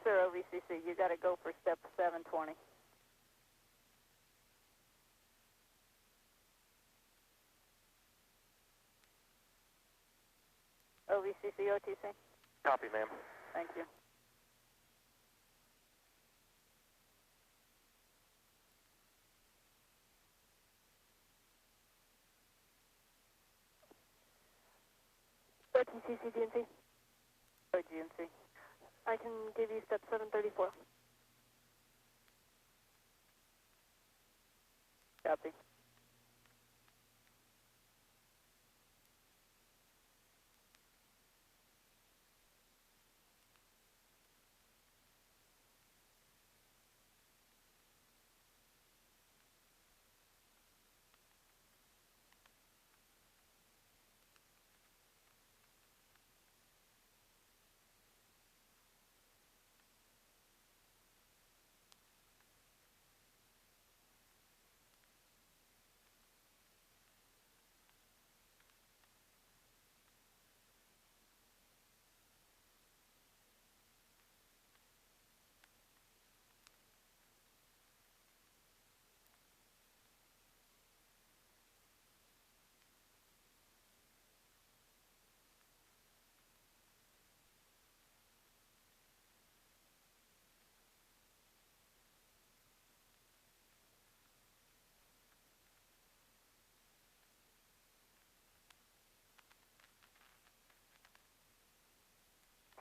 sir, OVCC. You got to go for step 720. OVCC, OTC. Copy, ma'am. Thank you. OTCC, DNC. OGNC. I can give you step 734. Copy.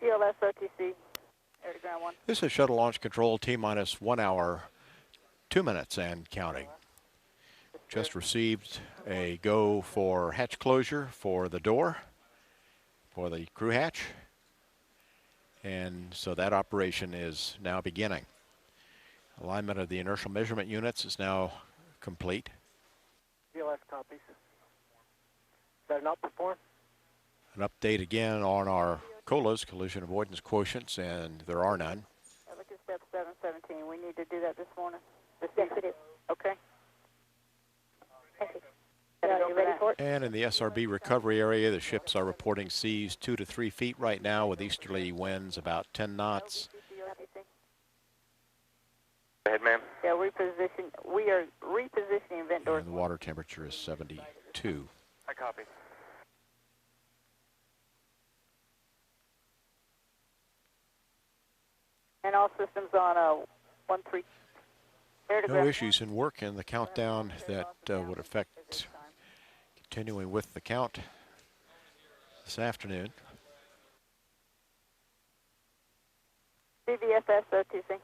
TLS, OTC. Air to ground 1. This is Shuttle Launch Control, T-minus 1 hour, 2 minutes and counting. Just received a go for hatch closure for the door, for the crew hatch. And so that operation is now beginning. Alignment of the inertial measurement units is now complete. TLS copies. Is that an outperform? An update again on our COLAs, collision avoidance quotients, and there are none. Look at step 717. We need to do that this morning. Yes, we do. Okay. Thank you. Are you ready for it? And in the SRB recovery area, the ships are reporting seas 2 to 3 feet right now with easterly winds about 10 knots. Go ahead, ma'am. Yeah, we are repositioning vent doors. And the water temperature is 72. I copy. And all systems on 1-3. No issues in work in the countdown that would affect continuing with the count this afternoon. CVFS, OTC.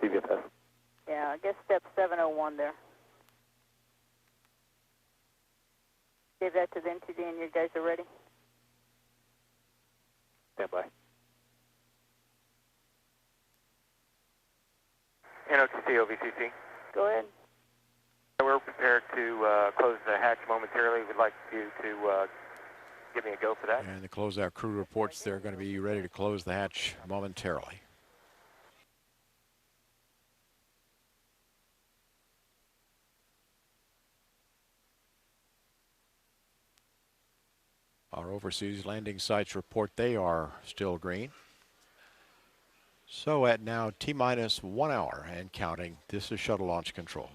CVFS. Yeah, I guess step 701 there. Give that to the NTD and you guys are ready. Stand by. NOTC, OVCC. Go ahead. We're prepared to close the hatch momentarily. We'd like you to give me a go for that. And the closeout crew reports they're going to be ready to close the hatch momentarily. Our overseas landing sites report they are still green. So at now T-minus 1 hour and counting, this is Shuttle Launch Control.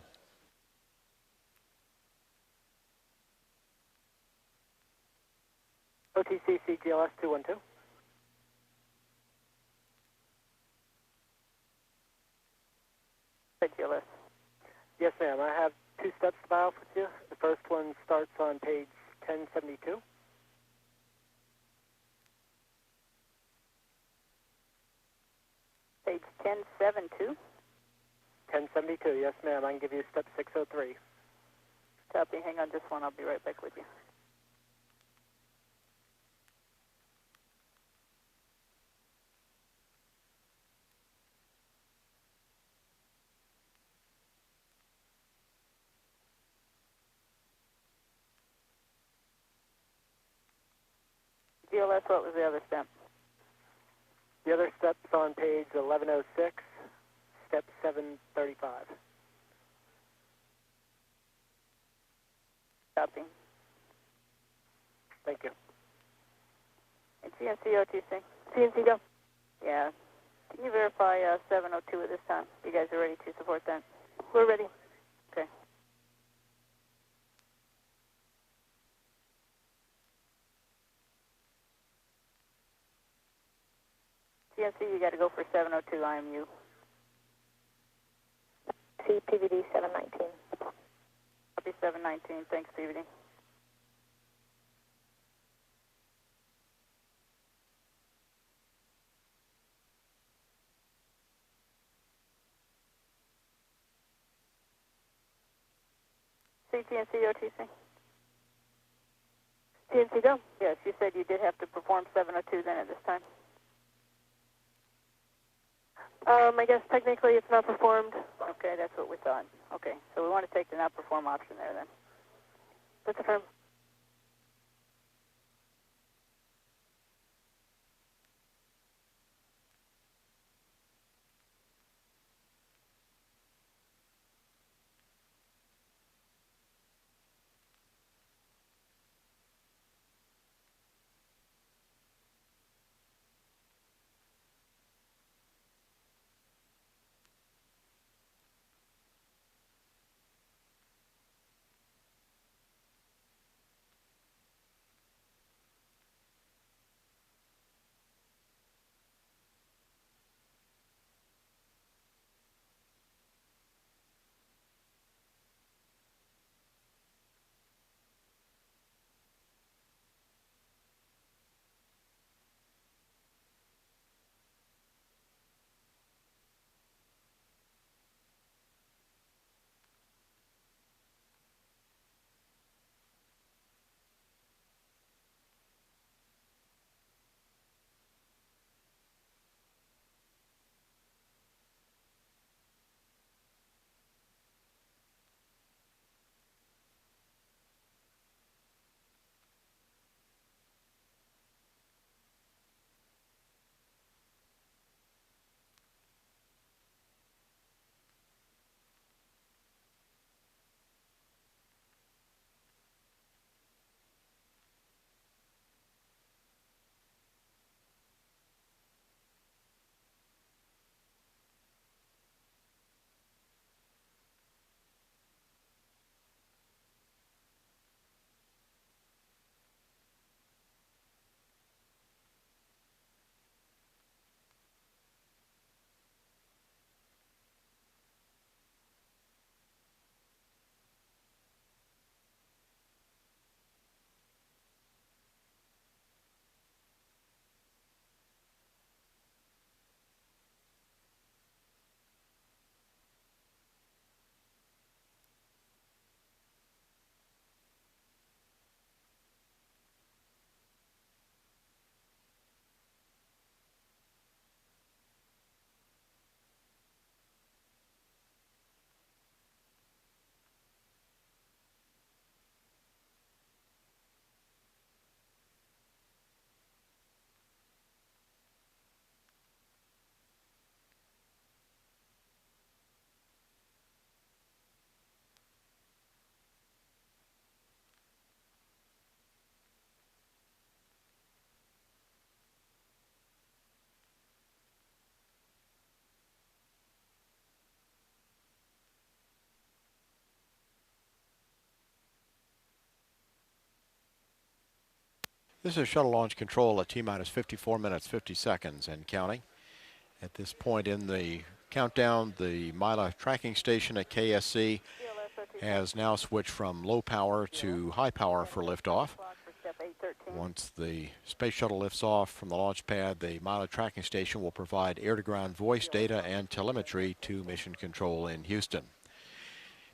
OTC CGLS 212. CGLS. Yes, ma'am. I have 2 steps to buy off with you. The first one starts on page 1072. Page 1072. 1072, yes, ma'am. I can give you step 603. Copy. Hang on just one. I'll be right back with you. GLS, what was the other step? The other step's on page 1106, step 735. Copy. Thank you. And GLS, CNC OTC. CNC go. Yeah. Can you verify 702 at this time? You guys are ready to support that? We're ready. Okay. CNC, you got to go for 702 IMU. PVD 719. Copy 719. Thanks, PVD. CTNC OTC. CNC go. Yes, you said you did have to perform 702 then at this time. I guess technically it's not performed. Okay, that's what we thought. Okay, so we want to take the not perform option there then. That's affirmed. This is shuttle launch control at T-minus 54 minutes, 50 seconds and counting. At this point in the countdown, the Mila tracking station at KSC has now switched from low power to high power for liftoff. Once the space shuttle lifts off from the launch pad, the Mila tracking station will provide air-to-ground voice data and telemetry to Mission Control in Houston.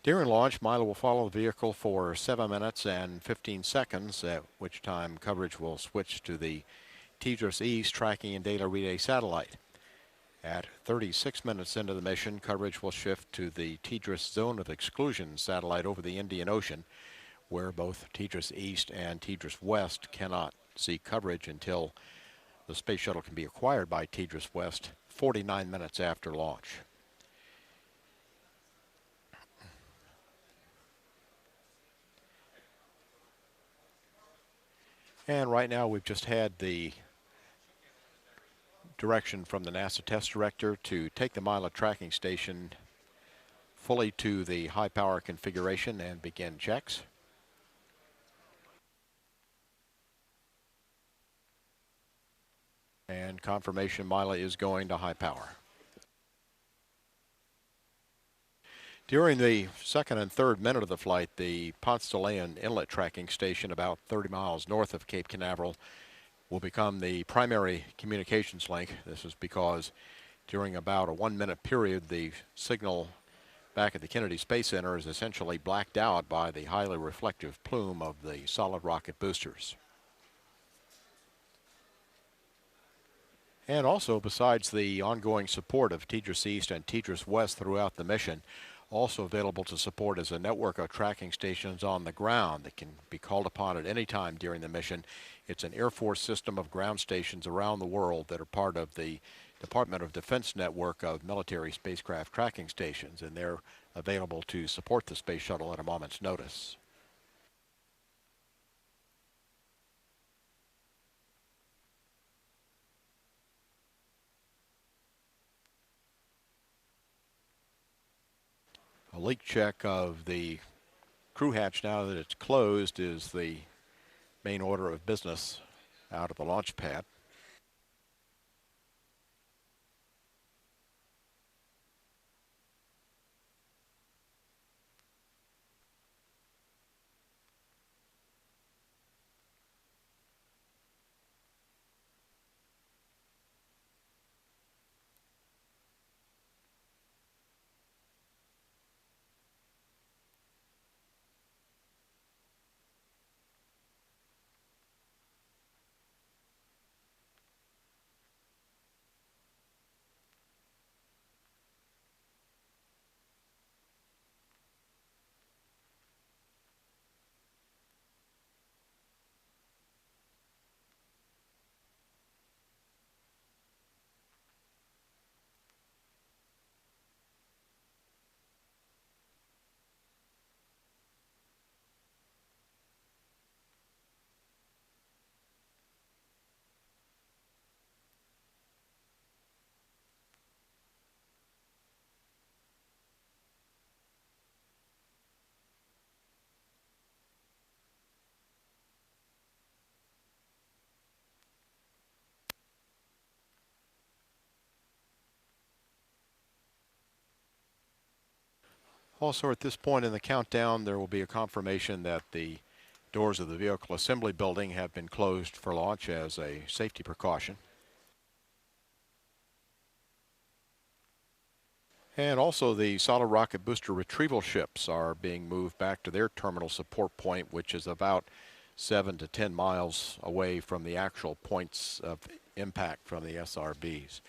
During launch, Mila will follow the vehicle for 7 minutes and 15 seconds, at which time coverage will switch to the TDRS East tracking and data relay satellite. At 36 minutes into the mission, coverage will shift to the TDRS Zone of Exclusion satellite over the Indian Ocean, where both TDRS East and TDRS West cannot see coverage until the space shuttle can be acquired by TDRS West 49 minutes after launch. And right now we've just had the direction from the NASA test director to take the Mila tracking station fully to the high power configuration and begin checks. And confirmation Mila is going to high power. During the second and third minute of the flight, the Ponce de Leon inlet tracking station about 30 miles north of Cape Canaveral will become the primary communications link. This is because during about a 1 minute period, the signal back at the Kennedy Space Center is essentially blacked out by the highly reflective plume of the solid rocket boosters. And also, besides the ongoing support of TDRS East and TDRS West throughout the mission, also available to support is a network of tracking stations on the ground that can be called upon at any time during the mission. It's an Air Force system of ground stations around the world that are part of the Department of Defense network of military spacecraft tracking stations, and they're available to support the Space Shuttle at a moment's notice. A leak check of the crew hatch now that it's closed is the main order of business out of the launch pad. Also, at this point in the countdown, there will be a confirmation that the doors of the vehicle assembly building have been closed for launch as a safety precaution. And also, the solid rocket booster retrieval ships are being moved back to their terminal support point, which is about 7 to 10 miles away from the actual points of impact from the SRBs.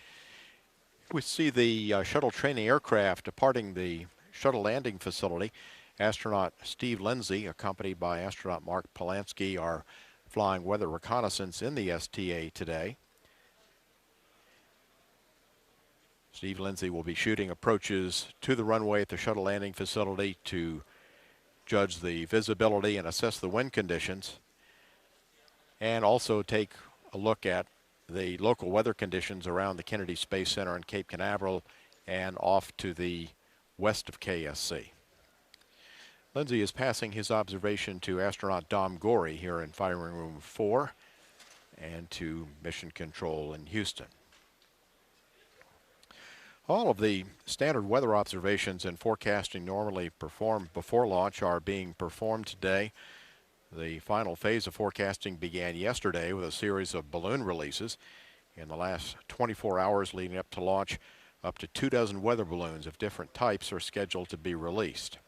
We see the shuttle training aircraft departing the shuttle landing facility. Astronaut Steve Lindsay, accompanied by astronaut Mark Polanski, are flying weather reconnaissance in the STA today. Steve Lindsay will be shooting approaches to the runway at the shuttle landing facility to judge the visibility and assess the wind conditions, and also take a look at the local weather conditions around the Kennedy Space Center in Cape Canaveral and off to the west of KSC. Lindsay is passing his observation to astronaut Dom Gorey here in firing room 4 and to mission control in Houston. All of the standard weather observations and forecasting normally performed before launch are being performed today. The final phase of forecasting began yesterday with a series of balloon releases. In the last 24 hours leading up to launch, up to 24 weather balloons of different types are scheduled to be released.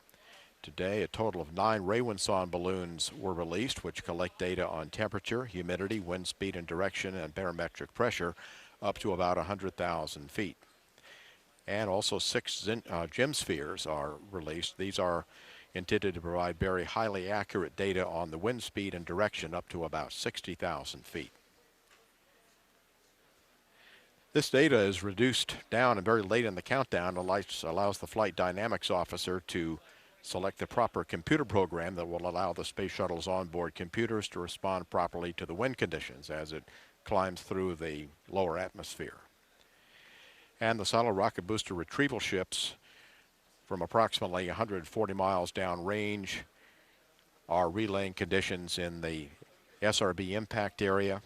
Today, a total of 9 Raywinson balloons were released, which collect data on temperature, humidity, wind speed and direction, and barometric pressure up to about 100,000 feet. And also 6 gem spheres are released. These are intended to provide very highly accurate data on the wind speed and direction up to about 60,000 feet. This data is reduced down and very late in the countdown. It allows the flight dynamics officer to select the proper computer program that will allow the Space Shuttle's onboard computers to respond properly to the wind conditions as it climbs through the lower atmosphere. And the solid rocket booster retrieval ships from approximately 140 miles downrange are relaying conditions in the SRB impact area.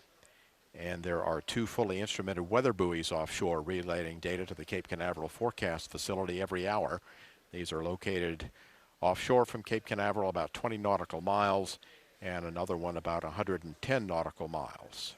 And there are 2 fully instrumented weather buoys offshore relaying data to the Cape Canaveral forecast facility every hour. These are located offshore from Cape Canaveral about 20 nautical miles, and another one about 110 nautical miles.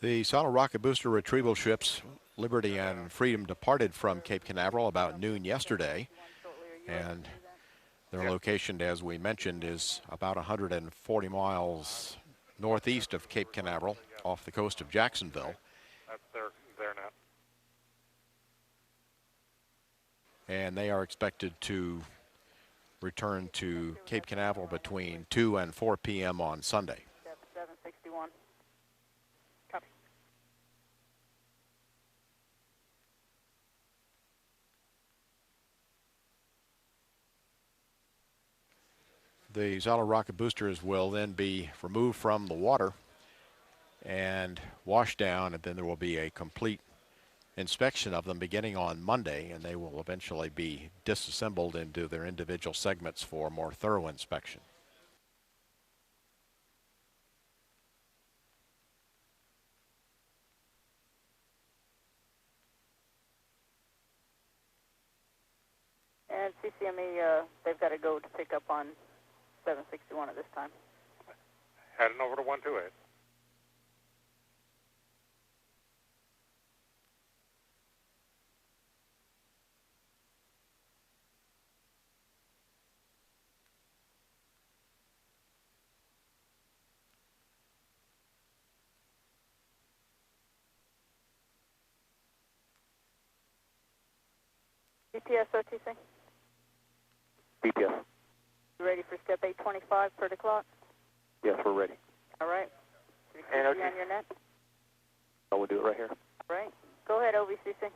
The solid rocket booster retrieval ships Liberty and Freedom departed from Cape Canaveral about noon yesterday, and their location, as we mentioned, is about 140 miles northeast of Cape Canaveral off the coast of Jacksonville. That's there now. And they are expected to return to Cape Canaveral between 2 and 4 p.m. on Sunday. 761. Copy. The solid rocket boosters will then be removed from the water and washed down, and then there will be a complete inspection of them beginning on Monday, and they will eventually be disassembled into their individual segments for more thorough inspection. And CCME, they've got to go to pick up on 761 at this time. Heading over to 128. BTS OTC, BTS. you ready for step 825 per the clock? Yes, we're ready. All right. And OTC on your net? Oh, we'll do it right here. All right. Go ahead, OVCC.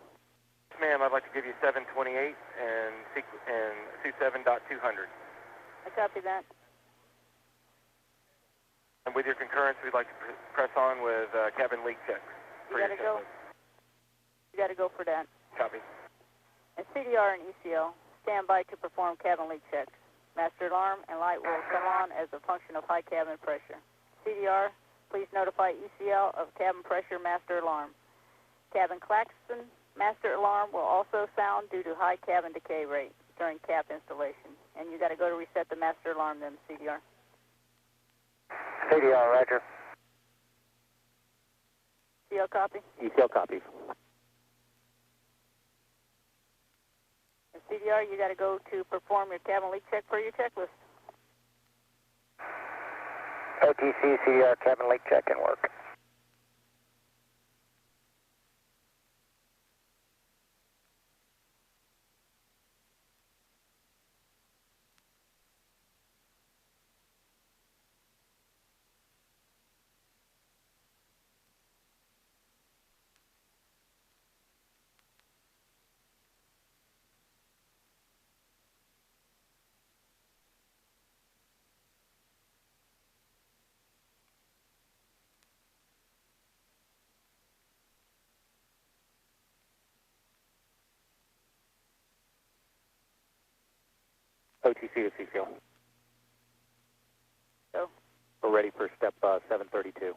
Ma'am, I'd like to give you 728 and 27.200. I copy that. And with your concurrence, we'd like to press on with cabin leak checks. You got to go. You got to go for that. Copy. And CDR and ECL, stand by to perform cabin leak checks. Master alarm and light will come on as a function of high cabin pressure. CDR, please notify ECL of cabin pressure master alarm. Cabin klaxon master alarm will also sound due to high cabin decay rate during cap installation. And you got to go to reset the master alarm then, CDR. CDR, roger. ECL copy? ECL copies. And CDR, you got to go to perform your cabin leak check per your checklist. OTC, CDR, cabin leak check and work. OTC to CCL. So, We're ready for step 732.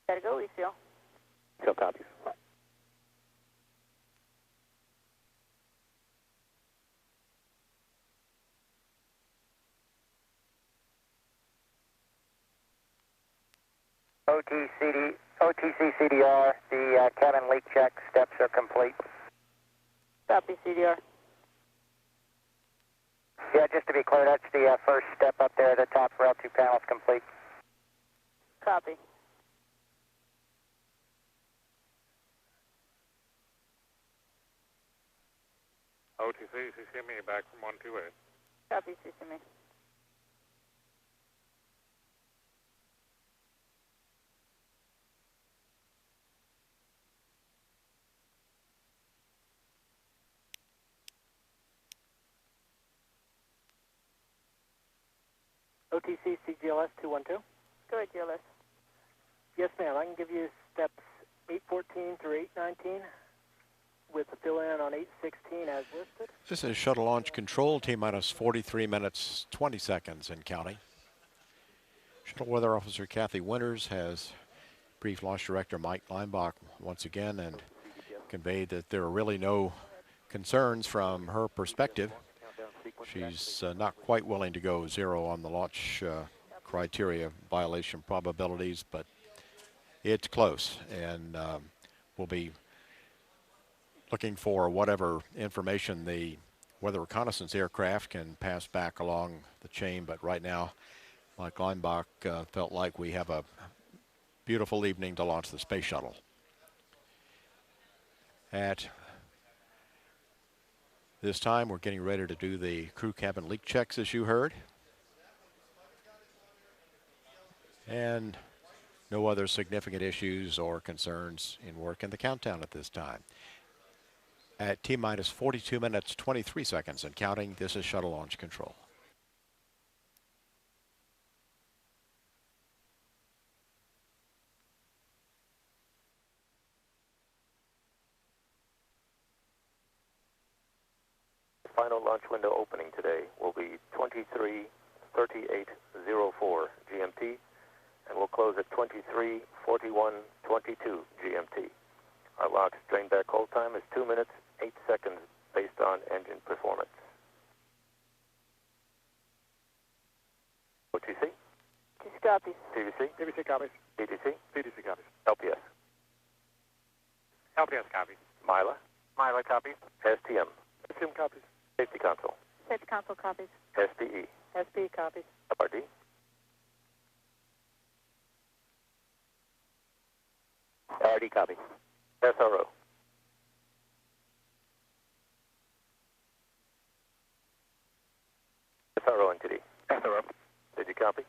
got to go, ECL. ECL copies. OTC CDR, the cabin leak check steps are complete. Copy, CDR. Yeah, just to be clear, that's the first step up there, the top rail 2 panels complete. Copy. OTC, CCME back from 128. Copy, CCME. ATC CGLS 212. Go ahead, GLS. Yes, ma'am. I can give you steps 814 through 819 with the fill-in on 816 as listed. This is Shuttle Launch Control, T-minus 43 minutes, 20 seconds and counting. Shuttle Weather Officer Kathy Winters has briefed Launch Director Mike Leinbach once again and conveyed that there are really no concerns from her perspective. She's not quite willing to go zero on the launch criteria violation probabilities, but it's close, and we'll be looking for whatever information the weather reconnaissance aircraft can pass back along the chain. But right now, Mike Leinbach felt like we have a beautiful evening to launch the space shuttle. At this time, we're getting ready to do the crew cabin leak checks, as you heard. And no other significant issues or concerns in work in the countdown at this time. At T-minus 42 minutes, 23 seconds and counting, this is Shuttle Launch Control. Final launch window opening today will be 23:38:04 GMT, and we'll close at 23:41:22 GMT. Our LOX drainback hold time is 2 minutes, 8 seconds based on engine performance. OTC? TC copies. TVC? TVC copies. DTC? TDC copies. LPS? LPS copies. MILA? MILA copies. STM? STM copies. Safety console? Safety console copies. SPE? SPE copies. FRD? RD copies. SRO? SRO NTD? SRO. Did you copy?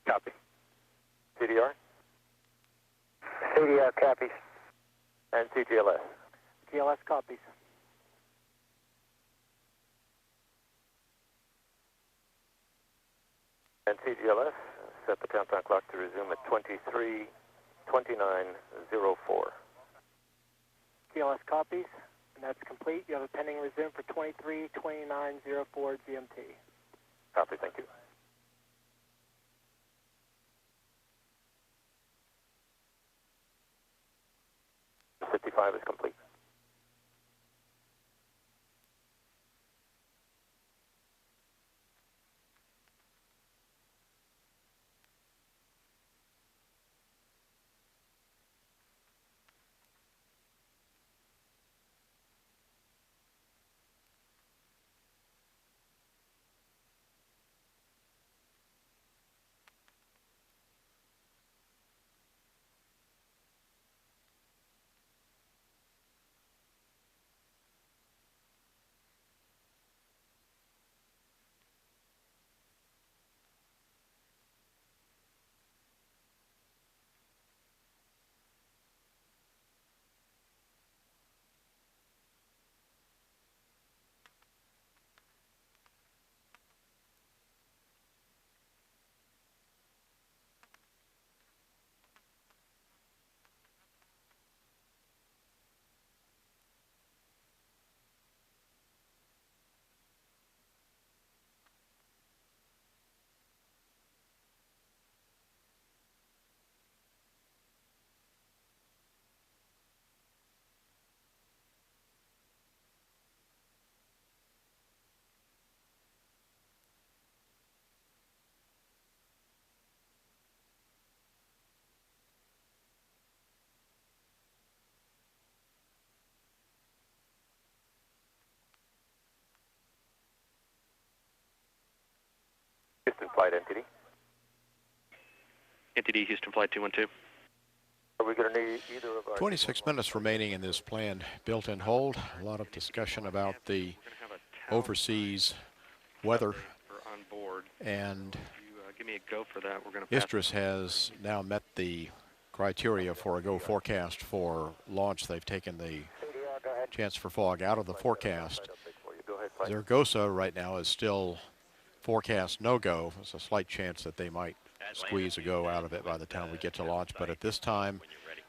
Copy. CDR? CDR copies. And CGLS? GLS copies. And CGLS, set the countdown clock to resume at 23:29:04. GLS copies, and that's complete. You have a pending resume for 23:29:04 GMT. Copy, thank you. The 55 is complete. Houston Flight NTD. NTD Houston Flight 212. Are we going to need either of our... 26 minutes remaining in this planned built-in hold. A lot of discussion about the overseas weather. On board. And give me a go for that. We're going to ISTRIS has now met the criteria for a go forecast for launch. They've taken the chance for fog out of the forecast. Zaragoza right now is still forecast no-go. There's a slight chance that they might squeeze a go out of it by the time we get to launch, but at this time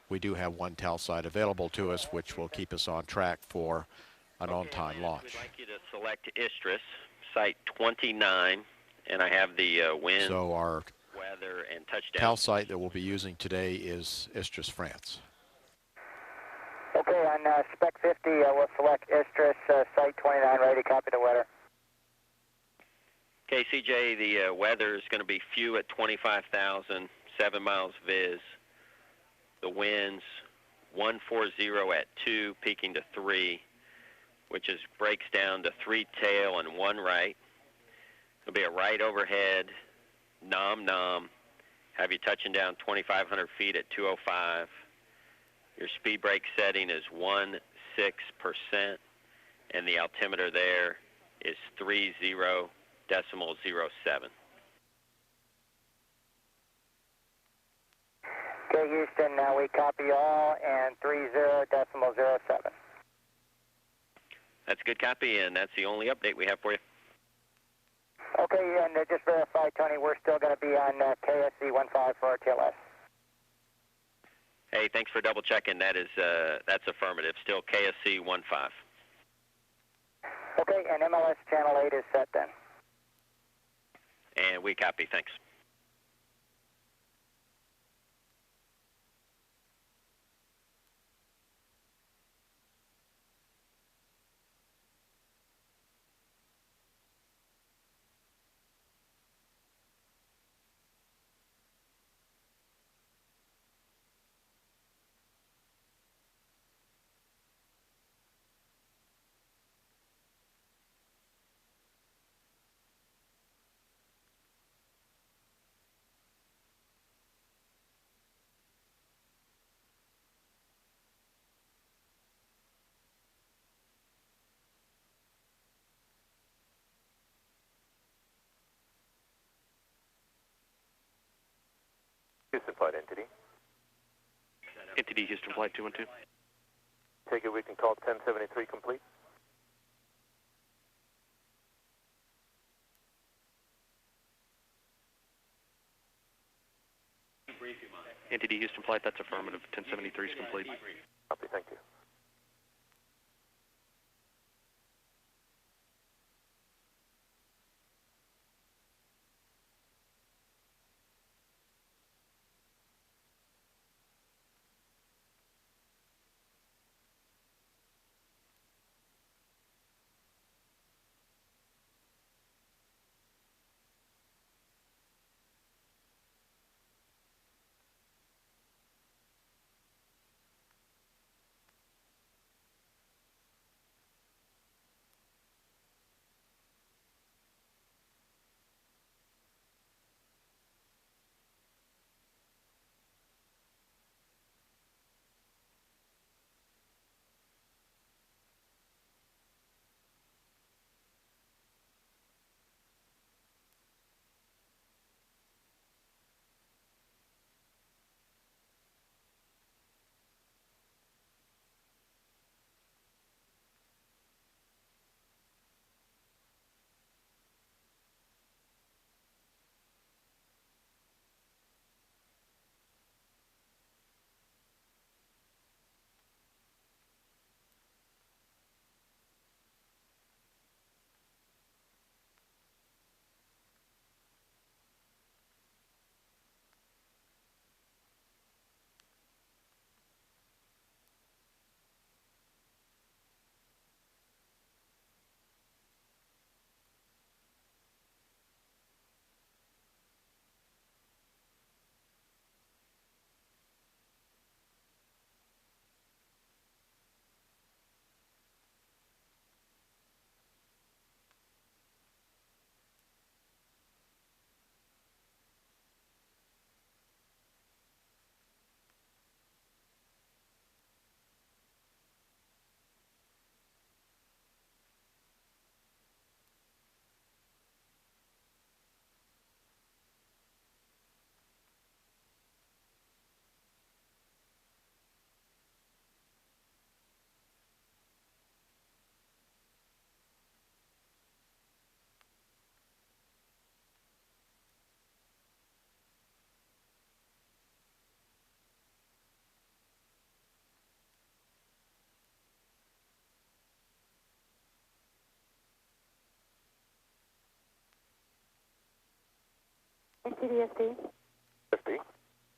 we do have one TAL site available to us, which will keep us on track for an on-time launch. We'd like you to select Istris, site 29, and I have the wind, So our weather, and touchdown. TAL site that we'll be using today is Istris, France. Okay, on spec 50, we'll select Istris, site 29, ready to copy the weather. Okay, CJ, the weather is going to be few at 25,000, 7 miles viz. The winds 140 at 2, peaking to 3, which breaks down to 3 tail and 1 right. It'll be a right overhead, nom. Have you touching down 2,500 feet at 205. Your speed brake setting is 16%, and the altimeter there is 30.07. Okay, Houston, we copy all and 30.07. That's a good copy, and that's the only update we have for you. Okay, and just verify, Tony, we're still going to be on KSC-15 for our TLS. Hey, thanks for double checking. That's affirmative. Still KSC 15. Okay, and MLS channel 8 is set then. And we copy. Thanks. Houston Flight Entity. Entity Houston Flight 212. Take it we can call 1073 complete. Entity Houston Flight, that's affirmative. 1073 is complete. Copy, thank you. CDSP? ST?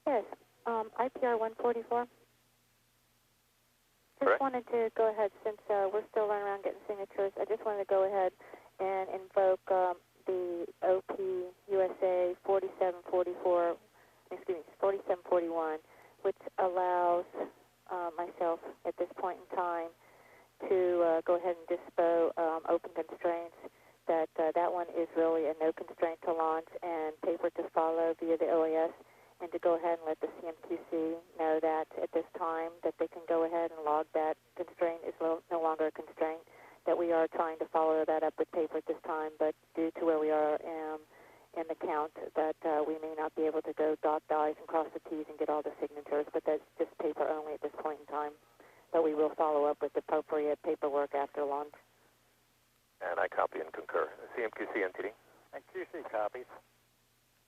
Yes. IPR 144. Just Correct. wanted to go ahead, since we're still running around getting signatures, I just wanted to go ahead and invoke the OP USA 4741, which allows myself at this point in time to go ahead and dispo open constraints. That one is really a no constraint to launch and paper to follow via the OAS, and to go ahead and let the CMQC know that at this time that they can go ahead and log that constraint is no longer a constraint, that we are trying to follow that up with paper at this time, but due to where we are in the count, that we may not be able to go dot the I's and cross the T's and get all the signatures, but that's just paper only at this point in time. But we will follow up with the appropriate paperwork after launch. And I copy and concur. CMQC NTD? And QC copies.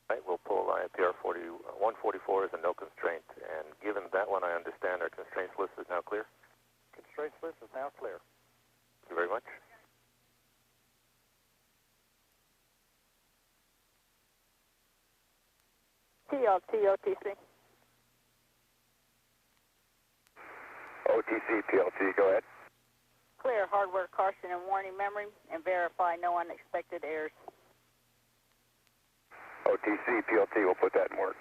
Right, we'll pull IPR 144 as a no constraint, and given that one, I understand our constraints list is now clear. Constraints list is now clear. Thank you very much. TLT, OTC. OTC, PLT, go ahead. Clear hardware caution and warning memory, and verify no unexpected errors. OTC, PLT, we'll put that in work.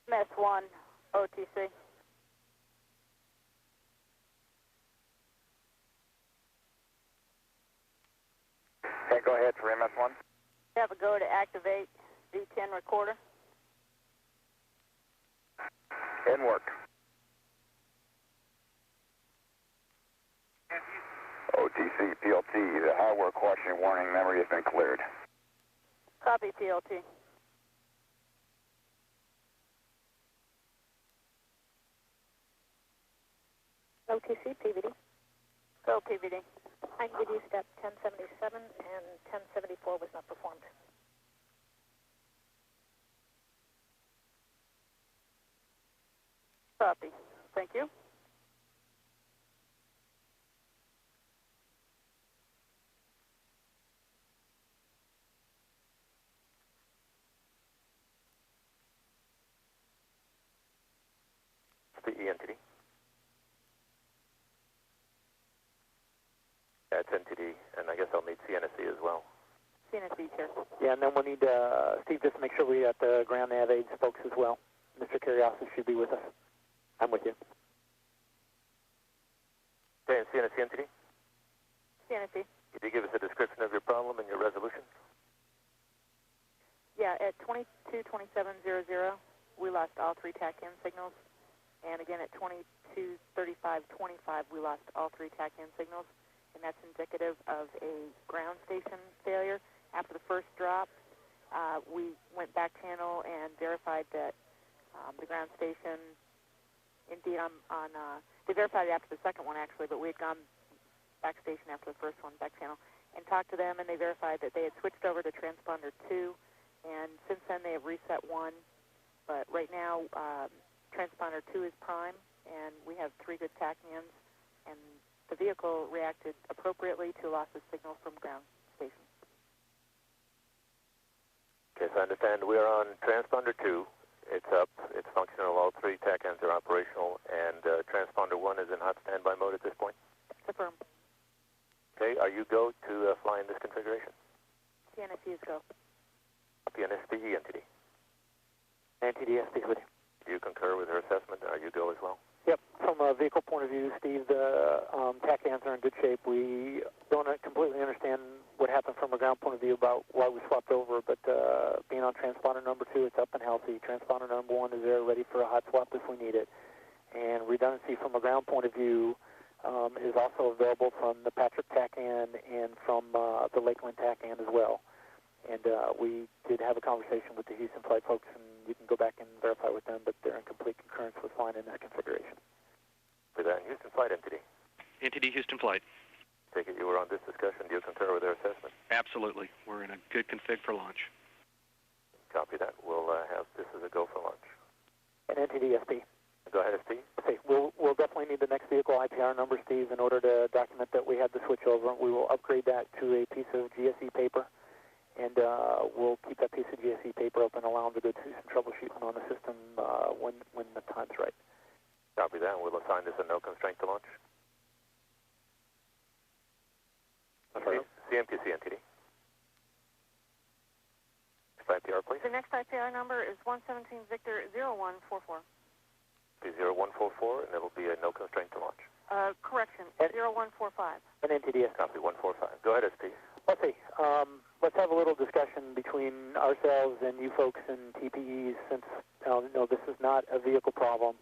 MS1, OTC. Okay, go ahead for MS1. Have a go to activate V10 recorder. In work. OTC, PLT, the hardware caution warning memory has been cleared. Copy, PLT. OTC, PVD. Go, PVD. I can give you step 1077, and 1074 was not performed. Copy. Thank you. The ENTD. That's NTD, and I guess I'll need CNSE as well. CNSE, Chair. Yeah, and then we'll need, Steve, just to make sure we got the ground nav aids folks as well. Mr. Curiosity should be with us. I'm with you. Okay, and CNSE NTD? CNSE. Could you give us a description of your problem and your resolution? Yeah, at 222700, we lost all three TAC-in signals. And again, at 223525, we lost all three TAC-in signals. And that's indicative of a ground station failure. After the first drop, we went back channel and verified that the ground station, indeed, they verified it after the second one, actually, but we had gone back station after the first one, back channel, and talked to them, and they verified that they had switched over to transponder 2, and since then they have reset 1, but right now transponder 2 is prime, and we have 3 good TAC-ins, and the vehicle reacted appropriately to loss of signal from ground station. Okay, so I understand we are on transponder 2. It's up, it's functional, all 3 TAC-ins are operational, and transponder 1 is in hot standby mode at this point? Confirm. Okay, are you go to fly in this configuration? CNSE is go. Copy an SPE entity. NTD, ST with you. Do you concur with her assessment? Are you go as well? Yep, from a vehicle point of view, Steve, the TAC-ins are in good shape. We don't completely understand what happened from a ground point of view about why we swapped over, but being on transponder number 2, it's up and healthy. Transponder number 1 is there, ready for a hot swap if we need it. And redundancy from a ground point of view is also available from the Patrick TAC-in and from the Lakeland TAC-in as well. And we did have a conversation with the Houston flight folks, and you can go back and verify with them, but they're in complete concurrence with flying in this configuration. With that Houston flight entity. NTD Houston flight. Take it you were on this discussion. Do you concur with their assessment? Absolutely. We're in a good config for launch. Copy that. We'll have this as a go for launch. And NTD SP. Go ahead, SP. Okay, we'll definitely need the next vehicle IPR number, Steve, in order to document that we had the switchover. We will upgrade that to a piece of GSE paper, and we'll keep that piece of GSE paper open, allow them to go do some troubleshooting on the system when the time's right. Copy that. We'll assign this a no constraint to launch. CMTC NTD. Next IPR, please. The next IPR number is 117 Victor 0144. 0144, and it'll be a no constraint to launch. Correction, 0145. And NTD. Copy, 145. Go ahead, SP. Let's see. Let's have a little discussion between ourselves and you folks in TPEs, since this is not a vehicle problem.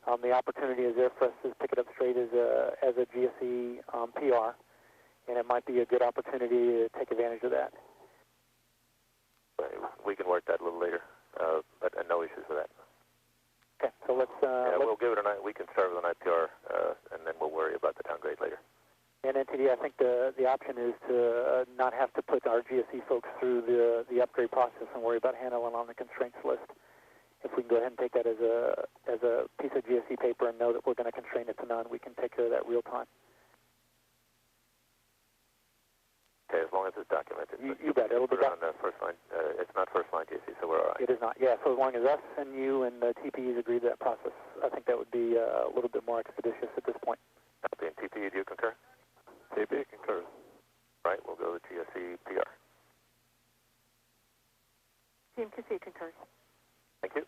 The opportunity is there for us to pick it up straight as a GSE PR, and it might be a good opportunity to take advantage of that. We can work that a little later, but no issues with that. Okay, so let's we'll give it we can start with an IPR, and then we'll worry about the downgrade later. And NTD, I think the option is to not have to put our GSE folks through the upgrade process and worry about handling on the constraints list. If we can go ahead and take that as a piece of GSE paper and know that we're going to constrain it to none, we can take care of that real time. Okay, as long as it's documented. You bet. It'll be on the first line. It's not first line GSE, so we're all right. It is not. Yeah, so as long as us and you and the TPEs agree to that process, I think that would be a little bit more expeditious at this point. Copy. And TPE, do you concur? TPE concurs. Right, we'll go to GSE PR. CMTC concurs. Thank you.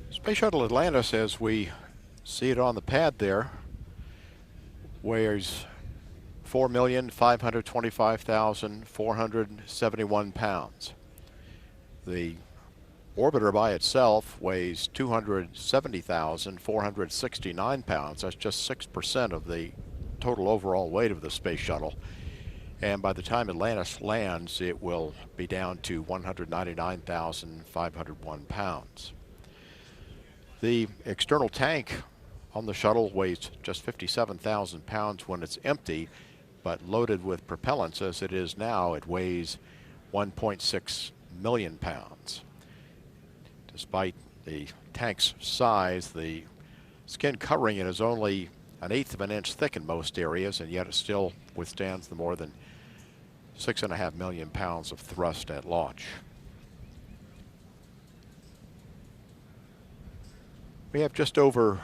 Space Shuttle Atlantis, as we see it on the pad there, weighs 4,525,471 pounds. The orbiter by itself weighs 270,469 pounds. That's just 6% of the total overall weight of the space shuttle. And by the time Atlantis lands, it will be down to 199,501 pounds. The external tank on the shuttle weighs just 57,000 pounds when it's empty, but loaded with propellants as it is now, it weighs 1.6 million pounds. Despite the tank's size, the skin covering it is only 1/8 of an inch thick in most areas, and yet it still withstands the more than 6.5 million pounds of thrust at launch. We have just over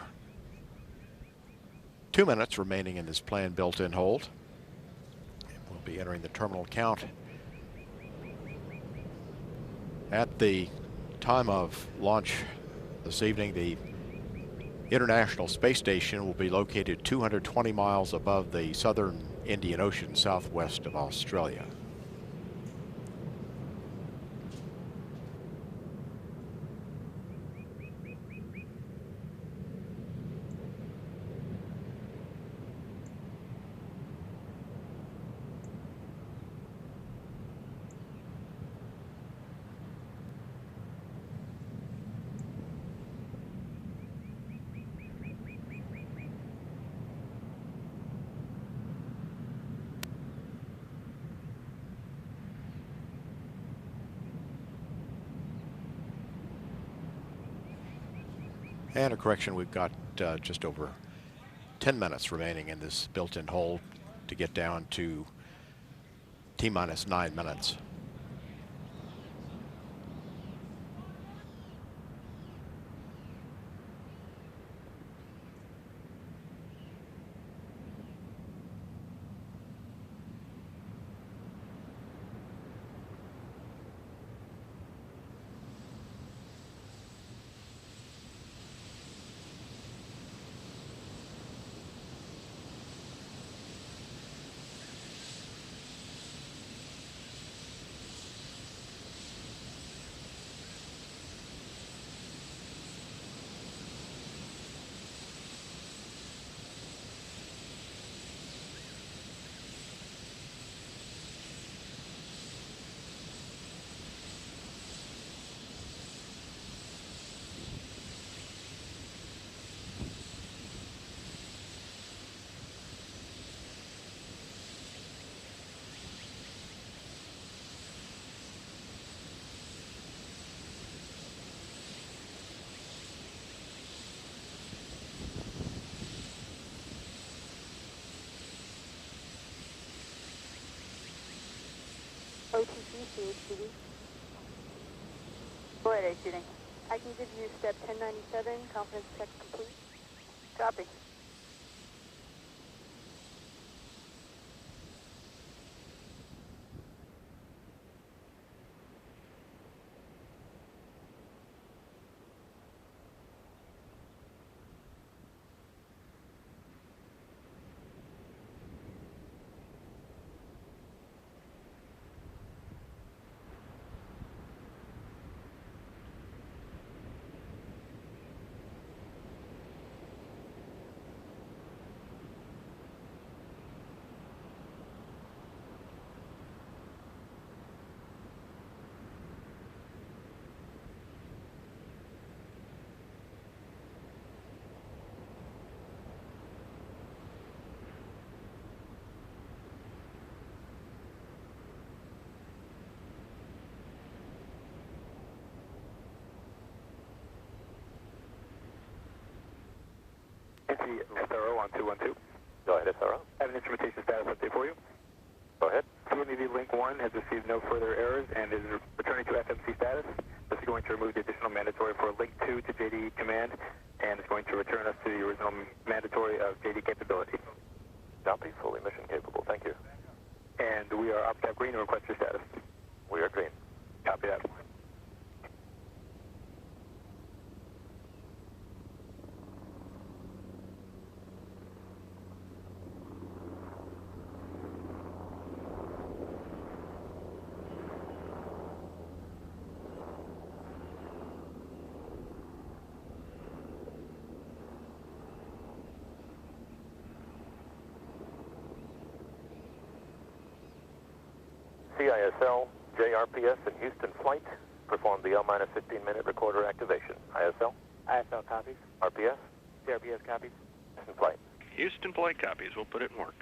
2 minutes remaining in this planned built-in hold. And we'll be entering the terminal count. At the time of launch this evening, the International Space Station will be located 220 miles above the southern Indian Ocean, southwest of Australia. And a correction, we've got just over 10 minutes remaining in this built-in hold to get down to T-minus 9 minutes. OTC, CHCD. Go ahead, shooting. I can give you step 1097, confidence check complete. Copy. SRO on 212. Go ahead, SRO. I have an instrumentation status update for you. Go ahead. P.M.E.T link 1 has received no further errors and is returning to FMC status. This is going to remove the additional mandatory for link 2 to JD command and is going to return us to the original mandatory of JD capability. Copy, fully mission capable. Thank you. And we are OpCap green and request your status. We are green. Copy that. CISL, JRPS, and Houston flight. Perform the L-minus 15-minute recorder activation. ISL? ISL copies. RPS? CRPS copies. Houston flight. Houston flight copies. We'll put it in work.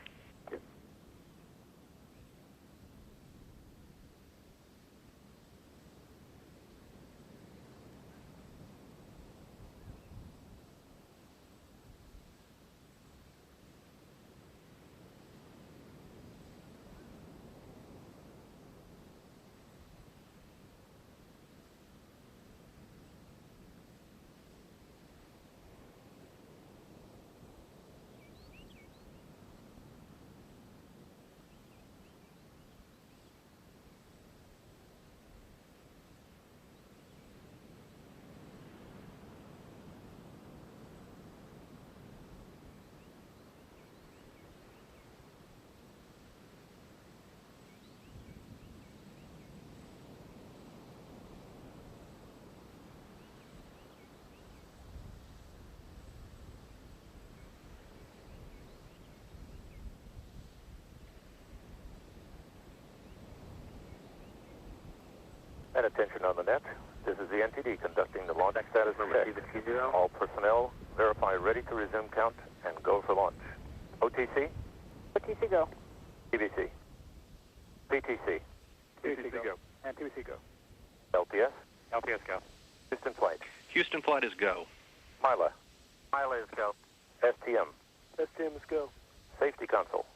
And attention on the net. This is the NTD conducting the launch status check. All personnel verify ready to resume count and go for launch. OTC? OTC go. TBC? PTC? TBC go. And TBC go. LPS? LPS go. Houston flight. Houston flight is go. Mila. Mila is go. STM. STM is go. Safety console.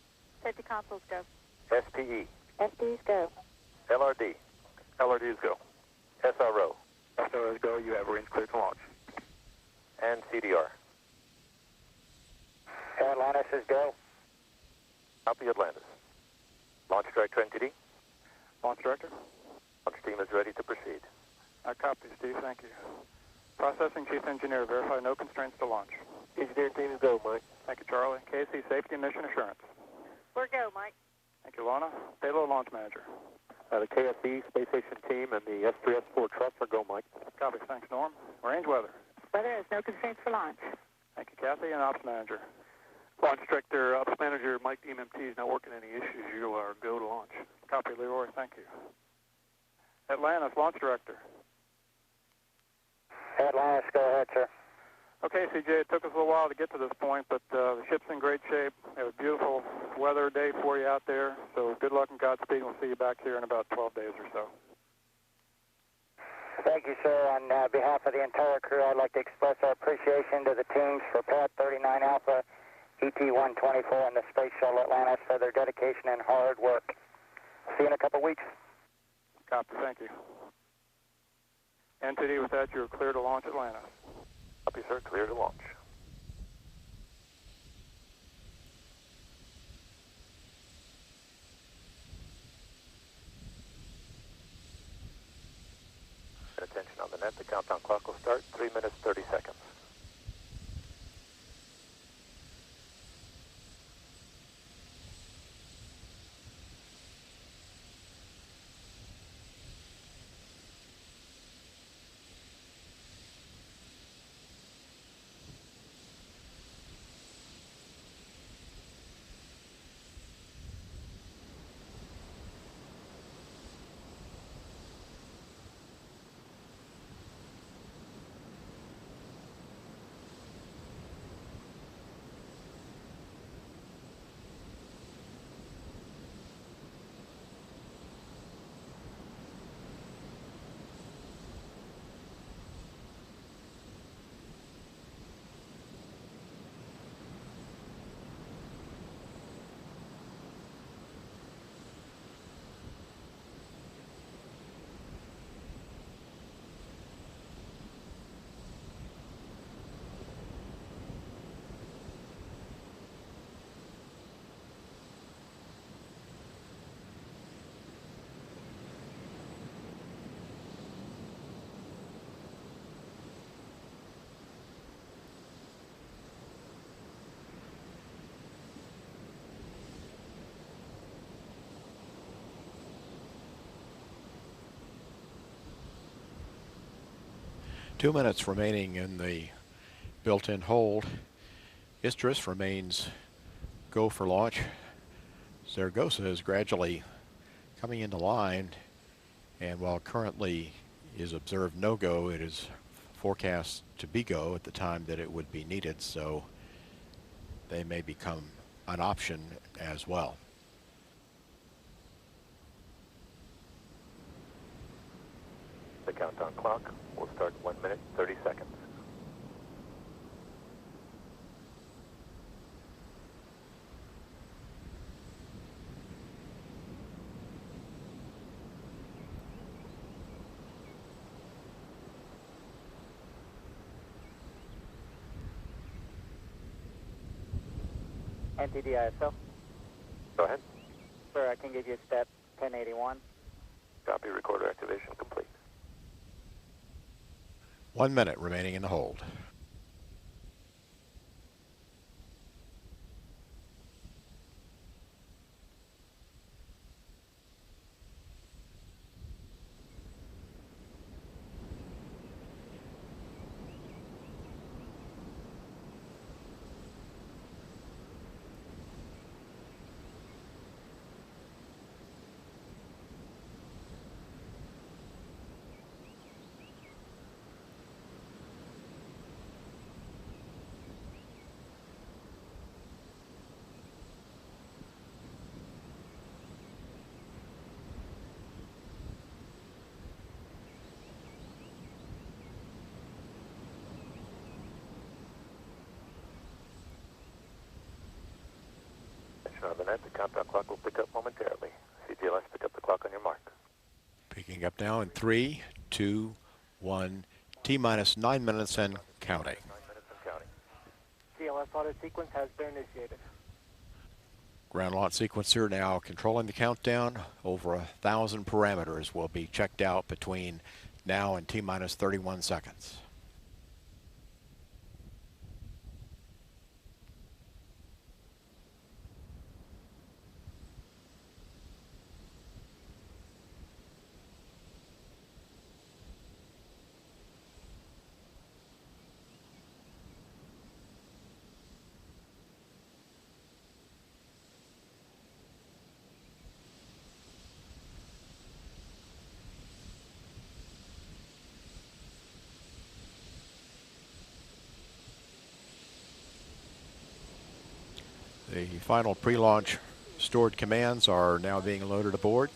Safety consoles go. SPE. SDs go. LRD. LRDs go. SRO. SROs go. You have range clear to launch. And CDR. Atlantis is go. Copy Atlantis. Launch Director NTD. Launch Director. Launch team is ready to proceed. I copy, Steve. Thank you. Processing Chief Engineer. Verify no constraints to launch. Engineer team is go, Mike. Thank you, Charlie. KC Safety and Mission Assurance. We're go, Mike. Thank you, Lana. Payload Launch Manager. The KSE Space Station team and the STS-4 trucks are go, Mike. Copy. Thanks, Norm. Range weather. Weather has no constraints for launch. Thank you, Kathy. And Ops Manager. Launch Director, Ops Manager Mike P.M E.T is not working any issues. You are go to launch. Copy, Leroy. Thank you. Atlantis, Launch Director. Atlantis, go ahead, sir. Okay, CJ, it took us a little while to get to this point, but the ship's in great shape. It was beautiful weather day for you out there, so good luck and Godspeed. We'll see you back here in about 12 days or so. Thank you, sir. On behalf of the entire crew, I'd like to express our appreciation to the teams for Pad 39 Alpha, ET-124, and the Space Shuttle Atlantis for their dedication and hard work. See you in a couple weeks. Copy, thank you. NTD, with that, you're clear to launch Atlantis. Copy, sir. Clear to launch. Attention on the net. The countdown clock will start 3 minutes, 30 seconds. Two minutes remaining in the built-in hold. Istrus remains go for launch. Zaragoza is gradually coming into line, and while currently is observed no-go, it is forecast to be go at the time that it would be needed, so they may become an option as well. The countdown clock will start 1 minute, 30 seconds. NTD ISO. Go ahead. Sir, I can give you step 1081. Copy. Recorder activation complete. 1 minute remaining in the hold. on the net. The countdown clock will pick up momentarily. CTLS, pick up the clock on your mark. Picking up now in 3, 2, 1. T-minus 9 minutes and counting. 9 minutes and counting. CLS auto sequence has been initiated. Ground launch sequencer now controlling the countdown. Over 1,000 parameters will be checked out between now and T-minus 31 seconds. The final pre-launch stored commands are now being loaded aboard.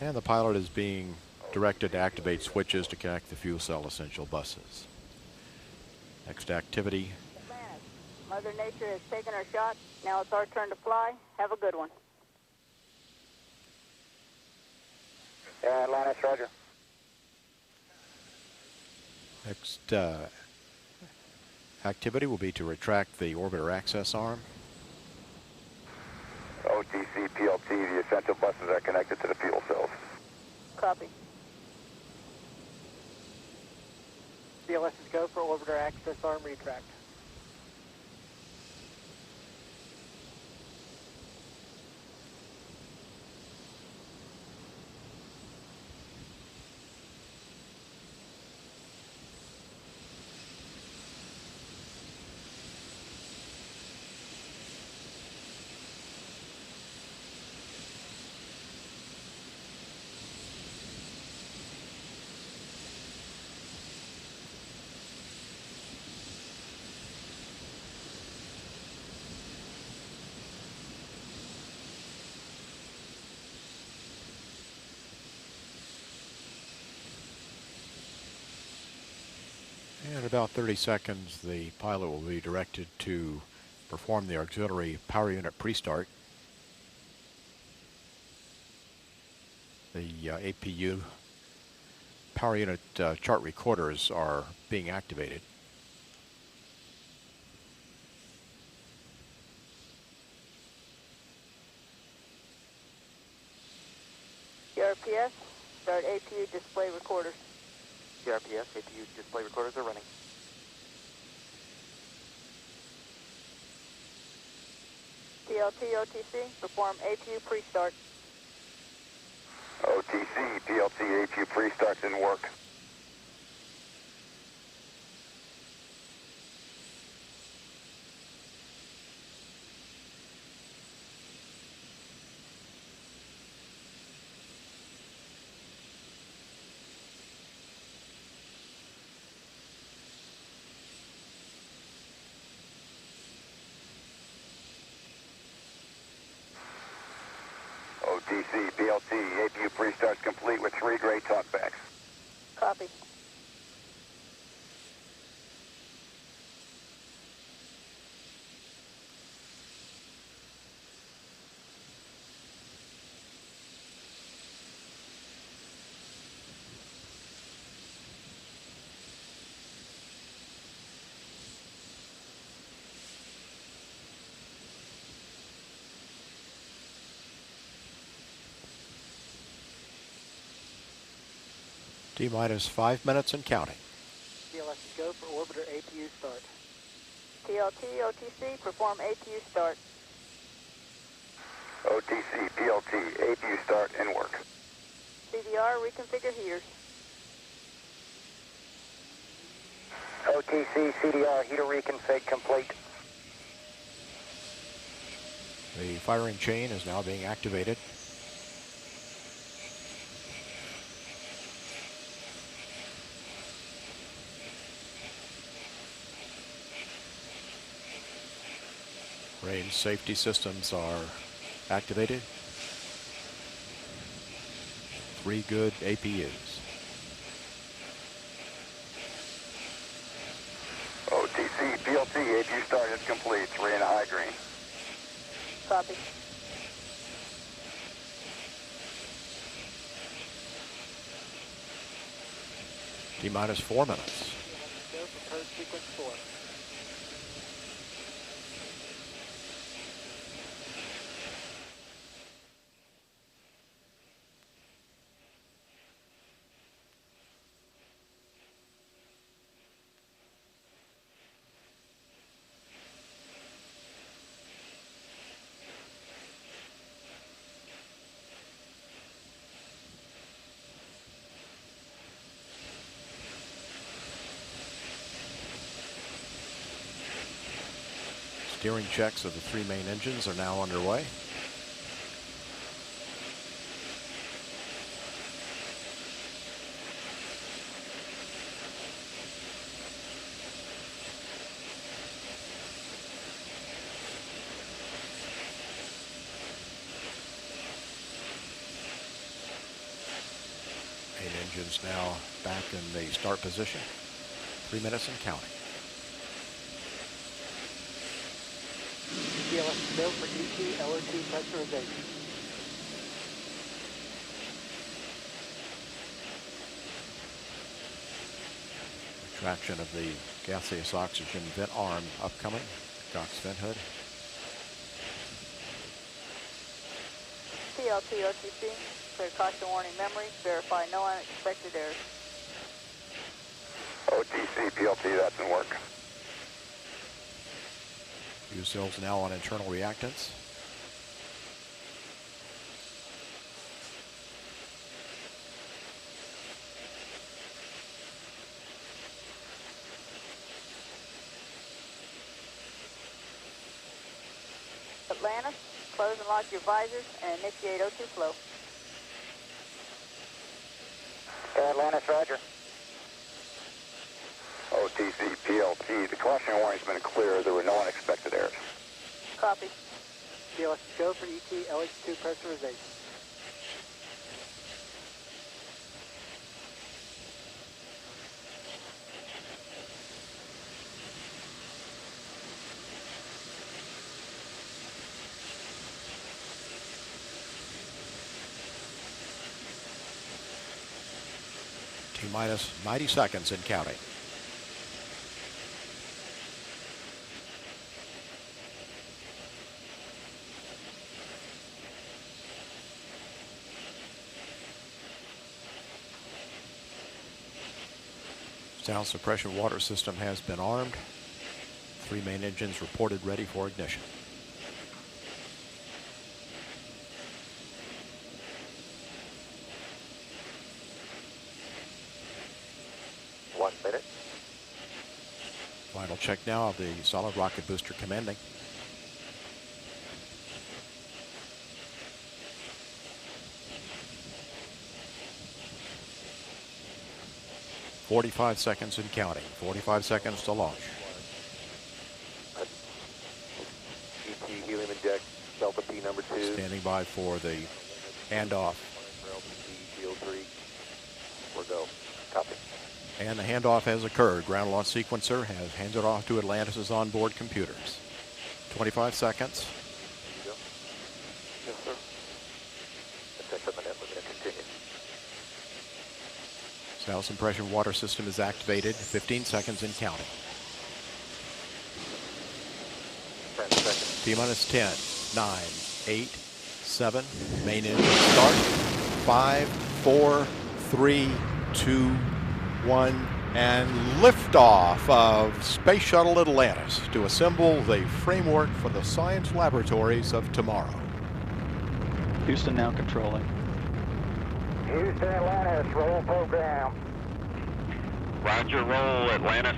And the pilot is being directed to activate switches to connect the fuel cell essential buses. Next activity. Mother Nature has taken her shot. Now it's our turn to fly. Have a good one. Atlantis, roger. Next activity will be to retract the orbiter access arm. OTC, PLT, the essential buses are connected to the fuel cells. Copy. CLS is go for orbiter access arm retract. In about 30 seconds, the pilot will be directed to perform the auxiliary power unit pre-start. The APU power unit chart recorders are being activated. CRPS, start APU display recorders. CRPS, APU display recorders are running. PLT, OTC, perform APU pre-start. OTC, PLT, APU pre-starts in work. OTC, PLT, APU pre-starts complete with 3 gray talkbacks. Copy. T-minus 5 minutes and counting. CLS is go for orbiter APU start. PLT, OTC, perform APU start. OTC, PLT, APU start in work. CDR, reconfigure heaters. OTC, CDR, heater reconfig complete. The firing chain is now being activated. Range safety systems are activated. 3 good APUs. OTC, PLT, APU start is complete. 3 in a high green. Copy. T-minus 4 minutes. Go for code sequence 4. Steering checks of the 3 main engines are now underway. Main engines now back in the start position. 3 minutes and counting. TLS go for ET LO2 pressurization. Retraction of the gaseous oxygen vent arm upcoming. Cox vent hood. TLT OTC, clear caution warning memory, verify no unexpected errors. OTC, PLT, that's in work. Fuel cells now on internal reactants. Atlantis, close and lock your visors and initiate O2 flow. Atlantis, roger. OTC, PLT, the caution warning's been clear. There were no unexpected errors. Copy. TLS go for ET LH2 pressurization. T-minus 90 seconds and counting. Sound suppression water system has been armed. 3 main engines reported ready for ignition. One minute. Final check now of the solid rocket booster commanding. "45 seconds and counting. 45 seconds to launch. ET helium inject, Delta P number 2. Standing by for the handoff. GO3. We're go. Copy. And the handoff has occurred. Ground launch sequencer has handed off to Atlantis' onboard computers. 25 seconds. Go. Yes, sir. Attack the minute. We're going to continue. Sound suppression water system is activated. 15 seconds and counting. 10 seconds. T-minus 10, 9, 8, 7. Main engine start. 5, 4, 3, 2, 1. And liftoff of Space Shuttle Atlantis to assemble the framework for the science laboratories of tomorrow. Houston now controlling. Houston, Atlantis, roll program. Roger, roll, Atlantis.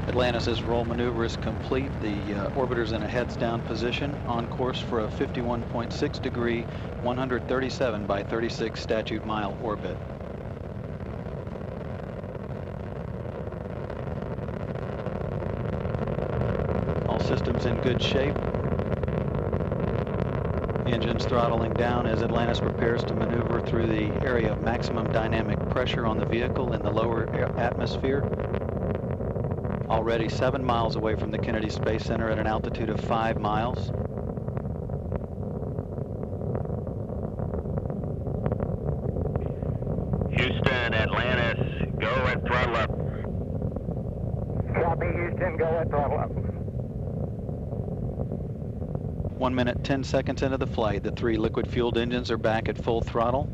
Atlantis' roll maneuver is complete. The orbiter's in a heads down position on course for a 51.6 degree, 137 by 36 statute mile orbit. All systems in good shape. Engines throttling down as Atlantis prepares to maneuver through the area of maximum dynamic pressure on the vehicle in the lower atmosphere. Already 7 miles away from the Kennedy Space Center at an altitude of 5 miles. Houston, Atlantis, go at throttle up. Copy, Houston, go at throttle up. 1 minute, 10 seconds into the flight, the 3 liquid-fueled engines are back at full throttle.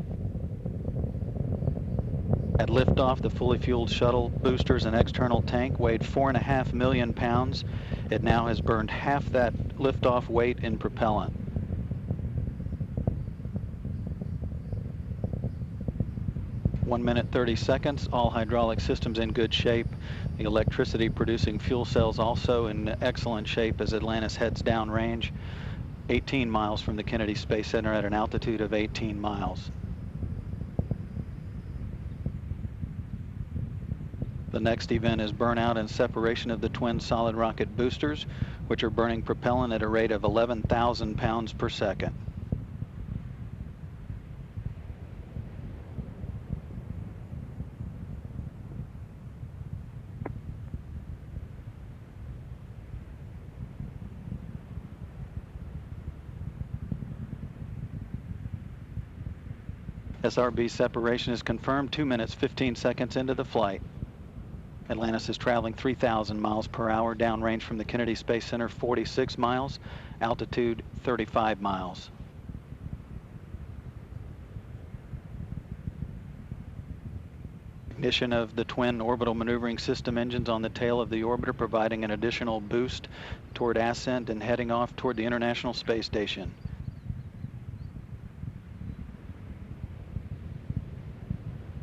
At liftoff, the fully fueled shuttle boosters and external tank weighed 4.5 million pounds. It now has burned half that liftoff weight in propellant. One minute, 30 seconds, all hydraulic systems in good shape. The electricity producing fuel cells also in excellent shape as Atlantis heads downrange, 18 miles from the Kennedy Space Center at an altitude of 18 miles. The next event is burnout and separation of the twin solid rocket boosters, which are burning propellant at a rate of 11,000 pounds per second. SRB separation is confirmed 2 minutes, 15 seconds into the flight. Atlantis is traveling 3,000 miles per hour, downrange from the Kennedy Space Center 46 miles, altitude 35 miles. Ignition of the twin orbital maneuvering system engines on the tail of the orbiter, providing an additional boost toward ascent and heading off toward the International Space Station.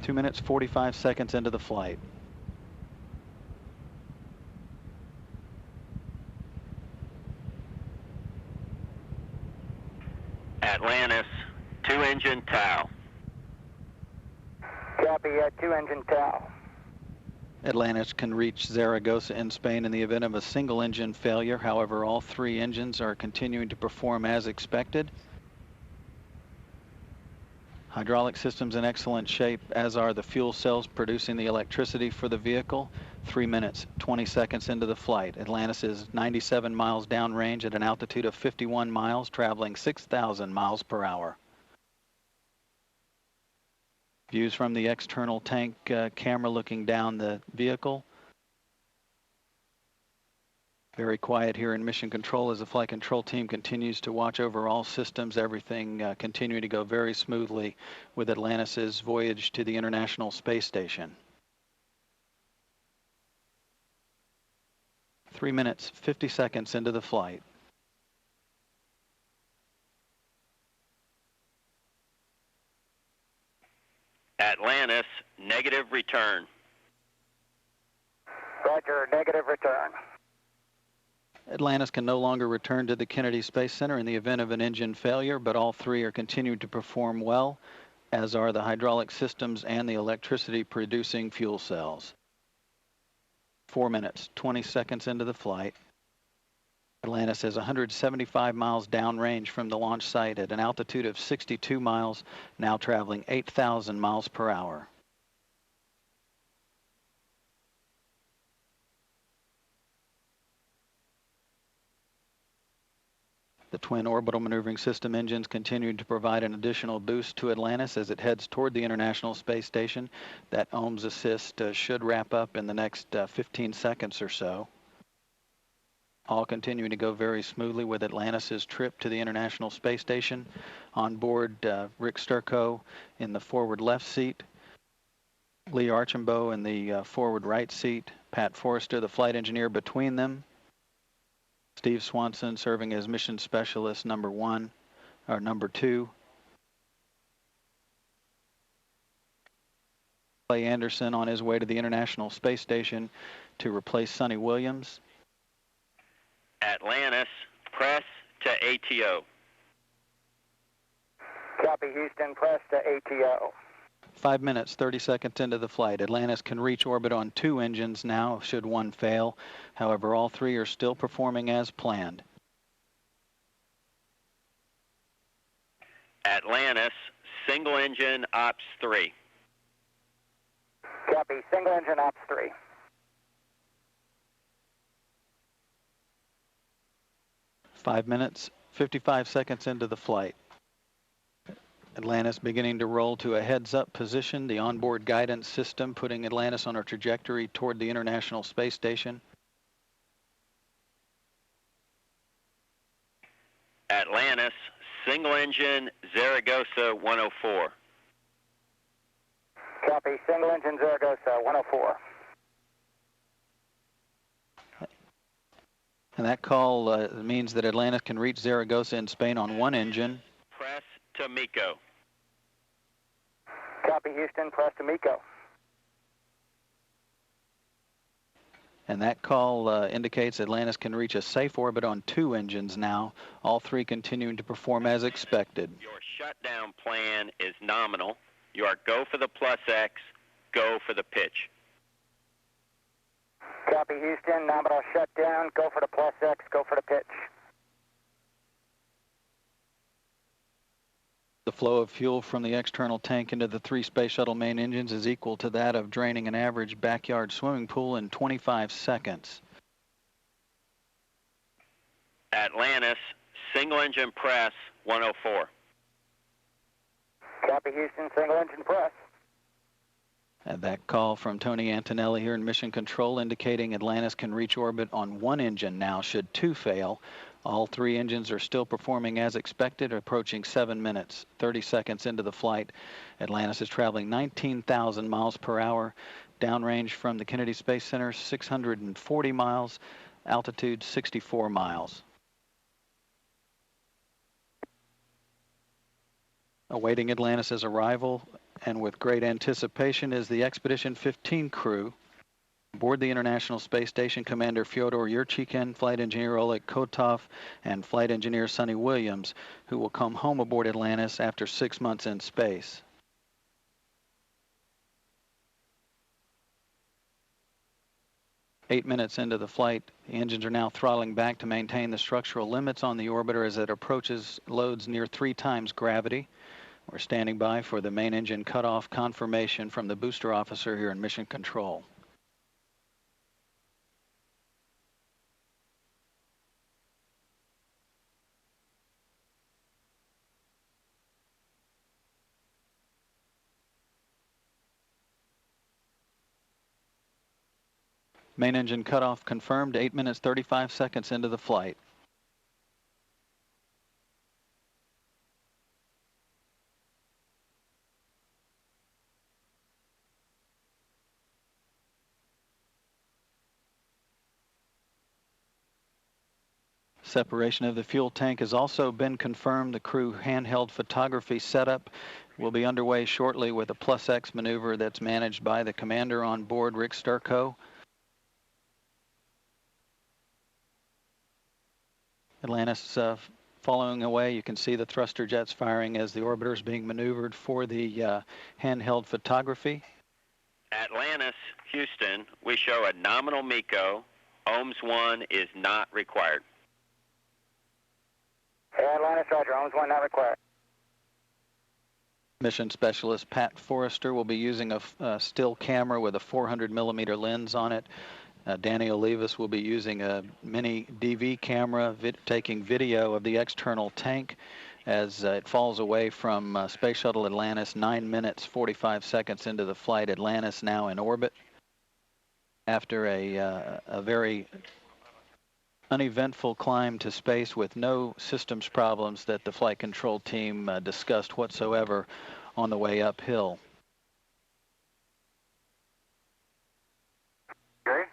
Two minutes, 45 seconds into the flight. Atlantis, 2-engine TOW. Copy, 2-engine TOW. Atlantis can reach Zaragoza in Spain in the event of a single engine failure. However, all 3 engines are continuing to perform as expected. Hydraulic systems in excellent shape, as are the fuel cells producing the electricity for the vehicle. 3 minutes, 20 seconds into the flight. Atlantis is 97 miles downrange at an altitude of 51 miles, traveling 6,000 miles per hour. Views from the external tank camera looking down the vehicle. Very quiet here in Mission Control as the flight control team continues to watch over all systems, everything continuing to go very smoothly with Atlantis' voyage to the International Space Station. 3 minutes, 50 seconds into the flight. Atlantis, negative return. Roger, negative return. Atlantis can no longer return to the Kennedy Space Center in the event of an engine failure, but all 3 are continuing to perform well, as are the hydraulic systems and the electricity producing fuel cells. 4 minutes, 20 seconds into the flight. Atlantis is 175 miles downrange from the launch site at an altitude of 62 miles, now traveling 8,000 miles per hour. The twin orbital maneuvering system engines continue to provide an additional boost to Atlantis as it heads toward the International Space Station. That ohms assist should wrap up in the next 15 seconds or so. All continuing to go very smoothly with Atlantis' trip to the International Space Station. On board, Rick Sturckow in the forward left seat, Lee Archambault in the forward right seat, Pat Forrester, the flight engineer, between them. Steve Swanson serving as mission specialist number 2. Clay Anderson on his way to the International Space Station to replace Sonny Williams. Atlantis, press to ATO. Copy, Houston, press to ATO. 5 minutes, 30 seconds into the flight. Atlantis can reach orbit on 2 engines now, should one fail. However, all 3 are still performing as planned. Atlantis, single engine ops 3. Copy, single engine ops 3. 5 minutes, 55 seconds into the flight. Atlantis beginning to roll to a heads-up position, the onboard guidance system putting Atlantis on a trajectory toward the International Space Station. Atlantis, single engine, Zaragoza 104. Copy, single engine Zaragoza 104. And that call means that Atlantis can reach Zaragoza in Spain on one engine. Press to MECO. Copy, Houston, press to MECO. And that call indicates Atlantis can reach a safe orbit on two engines now, all three continuing to perform as expected. Your shutdown plan is nominal. You are go for the plus X, go for the pitch. Copy, Houston, nominal shutdown, go for the plus X, go for the pitch. The flow of fuel from the external tank into the three Space Shuttle main engines is equal to that of draining an average backyard swimming pool in 25 seconds. Atlantis, single engine press 104. Copy, Houston, single engine press. And that call from Tony Antonelli here in Mission Control indicating Atlantis can reach orbit on one engine now should two fail. All three engines are still performing as expected, approaching 7 minutes, 30 seconds into the flight. Atlantis is traveling 19,000 miles per hour, downrange from the Kennedy Space Center 640 miles, altitude 64 miles. Awaiting Atlantis' arrival and with great anticipation is the Expedition 15 crew. Aboard the International Space Station, Commander Fyodor Yurchikhin, Flight Engineer Oleg Kotov, and Flight Engineer Sonny Williams, who will come home aboard Atlantis after 6 months in space. Eight minutes into the flight, the engines are now throttling back to maintain the structural limits on the orbiter as it approaches loads near 3 times gravity. We're standing by for the main engine cutoff confirmation from the booster officer here in Mission Control. Main engine cutoff confirmed, 8 minutes 35 seconds into the flight. Separation of the fuel tank has also been confirmed. The crew handheld photography setup will be underway shortly with a plus X maneuver that's managed by the commander on board, Rick Sturckow. Atlantis following away. You can see the thruster jets firing as the orbiter is being maneuvered for the handheld photography. Atlantis, Houston, we show a nominal MECO. OHMS 1 is not required. Atlantis, roger, OHMS 1 not required. Mission specialist Pat Forrester will be using a still camera with a 400mm lens on it. Danny Olivas will be using a mini DV camera taking video of the external tank as it falls away from Space Shuttle Atlantis 9 minutes 45 seconds into the flight. Atlantis now in orbit after a very uneventful climb to space with no systems problems that the flight control team discussed whatsoever on the way uphill. Okay.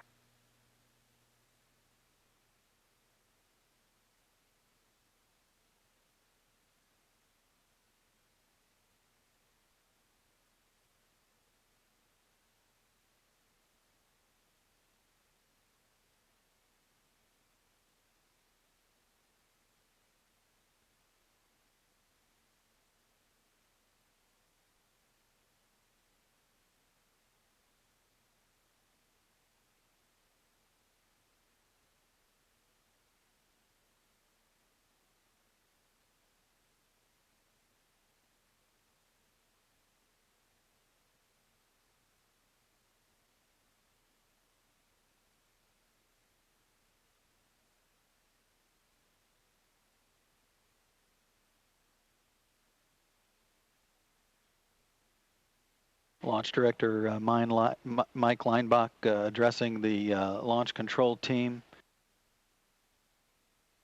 Launch Director Mike Leinbach addressing the launch control team.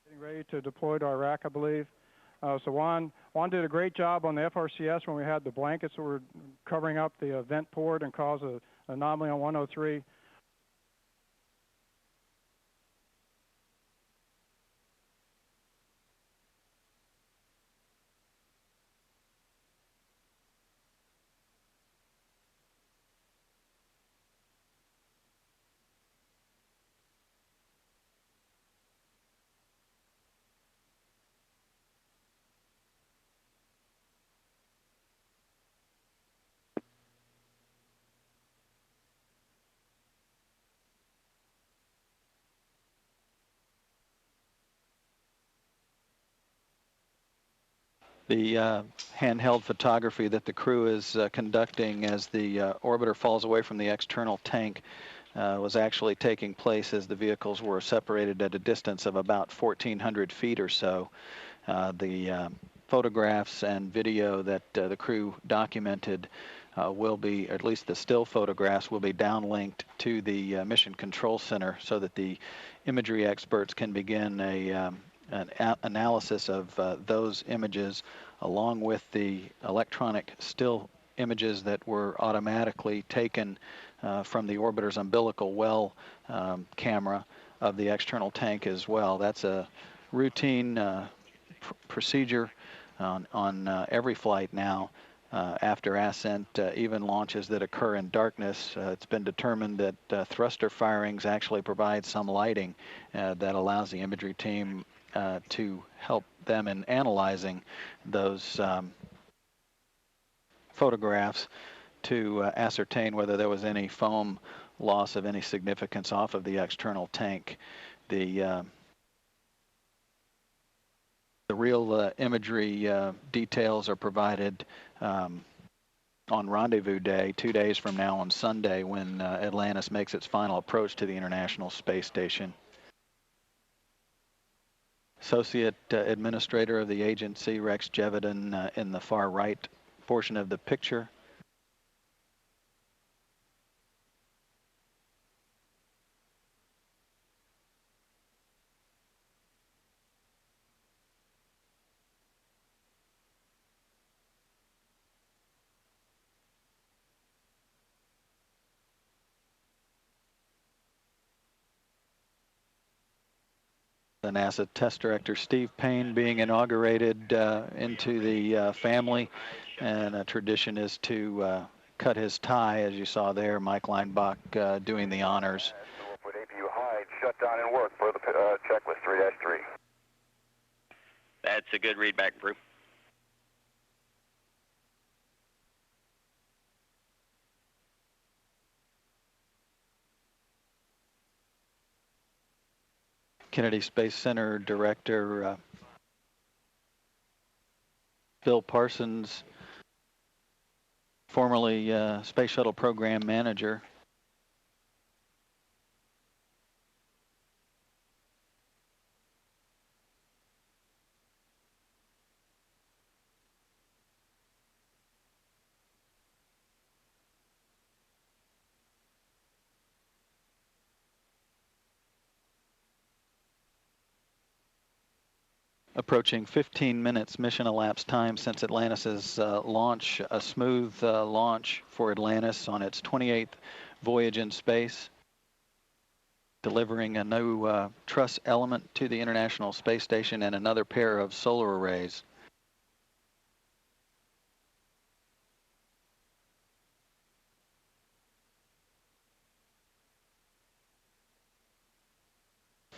Getting ready to deploy to Iraq, I believe. So Juan did a great job on the FRCS when we had the blankets that were covering up the vent port and caused an anomaly on 103. The handheld photography that the crew is conducting as the orbiter falls away from the external tank was actually taking place as the vehicles were separated at a distance of about 1,400 feet or so. The photographs and video that the crew documented will be, or at least the still photographs, will be downlinked to the Mission Control Center so that the imagery experts can begin an analysis of those images along with the electronic still images that were automatically taken from the orbiter's umbilical well camera of the external tank as well. That's a routine procedure on every flight now. After ascent, even launches that occur in darkness, it's been determined that thruster firings actually provide some lighting that allows the imagery team to help them in analyzing those photographs to ascertain whether there was any foam loss of any significance off of the external tank. The real imagery details are provided on rendezvous day, 2 days from now on Sunday, when Atlantis makes its final approach to the International Space Station. Associate Administrator of the agency, Rex Jevedon, in the far right portion of the picture. The NASA Test Director Steve Payne being inaugurated into the family, and a tradition is to cut his tie, as you saw there, Mike Leinbach doing the honors. With APU hide, shut down and work for the checklist 3-3. That's a good readback, Brew. Kennedy Space Center Director Bill Parsons, formerly Space Shuttle Program Manager. Approaching 15 minutes mission elapsed time since Atlantis's launch, a smooth launch for Atlantis on its 28th voyage in space, delivering a new truss element to the International Space Station and another pair of solar arrays.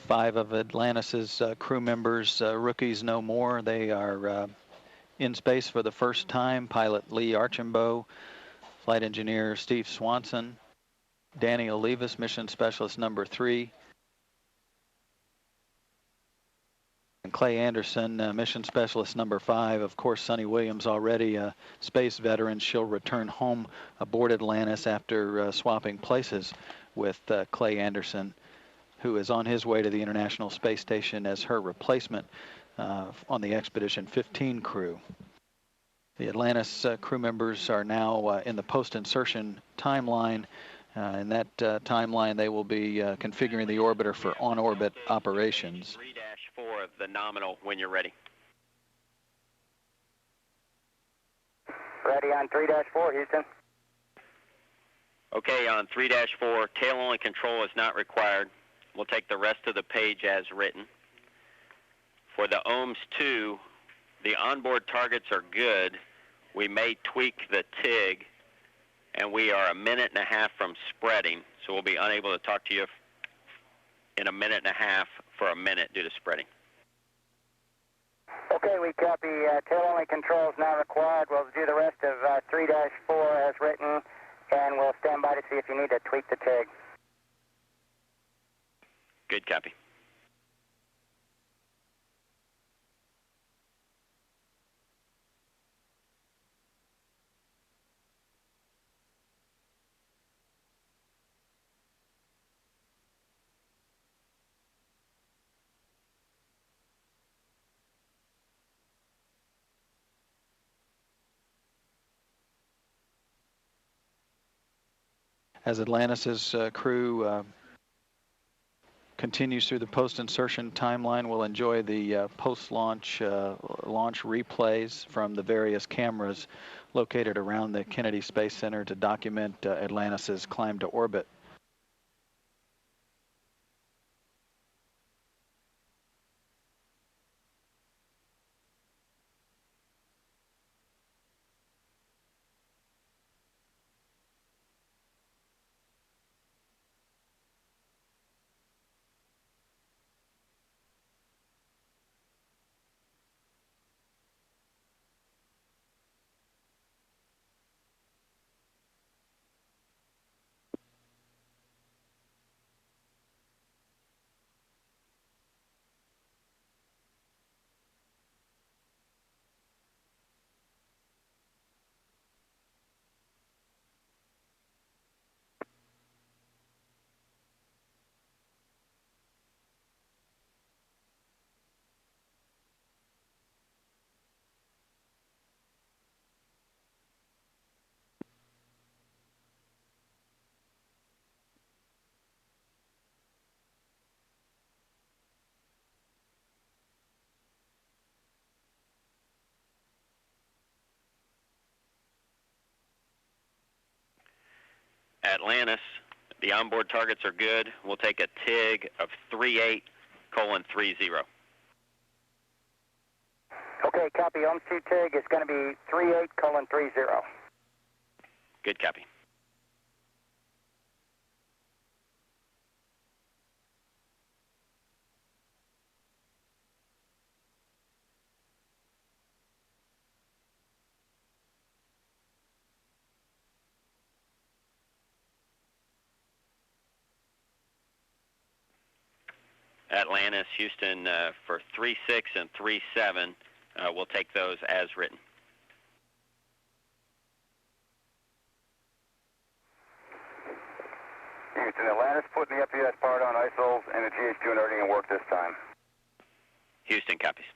Five of Atlantis's crew members, rookies no more. They are in space for the first time. Pilot Lee Archambault, flight engineer Steve Swanson, Danny Olivas, mission specialist number 3, and Clay Anderson, mission specialist number 5. Of course, Suni Williams, already a space veteran. She'll return home aboard Atlantis after swapping places with Clay Anderson, who is on his way to the International Space Station as her replacement on the Expedition 15 crew. The Atlantis crew members are now in the post-insertion timeline. In that timeline, they will be configuring the orbiter for on-orbit operations. 3-4 of the nominal when you're ready. Ready on 3-4, Houston. Okay, on 3-4, tail-only control is not required. We'll take the rest of the page as written. For the OMS 2, the onboard targets are good. We may tweak the TIG, and we are a minute and a half from spreading, so we'll be unable to talk to you in a minute and a half for a minute due to spreading. Okay, we copy. Tail-only control is not required. We'll do the rest of 3-4 as written, and we'll stand by to see if you need to tweak the TIG. Good copy. As Atlantis' crew continues through the post-insertion timeline, we'll enjoy the post-launch launch replays from the various cameras located around the Kennedy Space Center to document Atlantis' climb to orbit. Atlantis, the onboard targets are good. We'll take a TIG of 38:30. Okay, copy. OMS 2 TIG is going to be 38:30. Good copy. Atlantis, Houston, for 3-6 and 3-7, we'll take those as written. Houston, Atlantis putting the FES part on ISOLs and the GH2 inerting and work this time. Houston copies.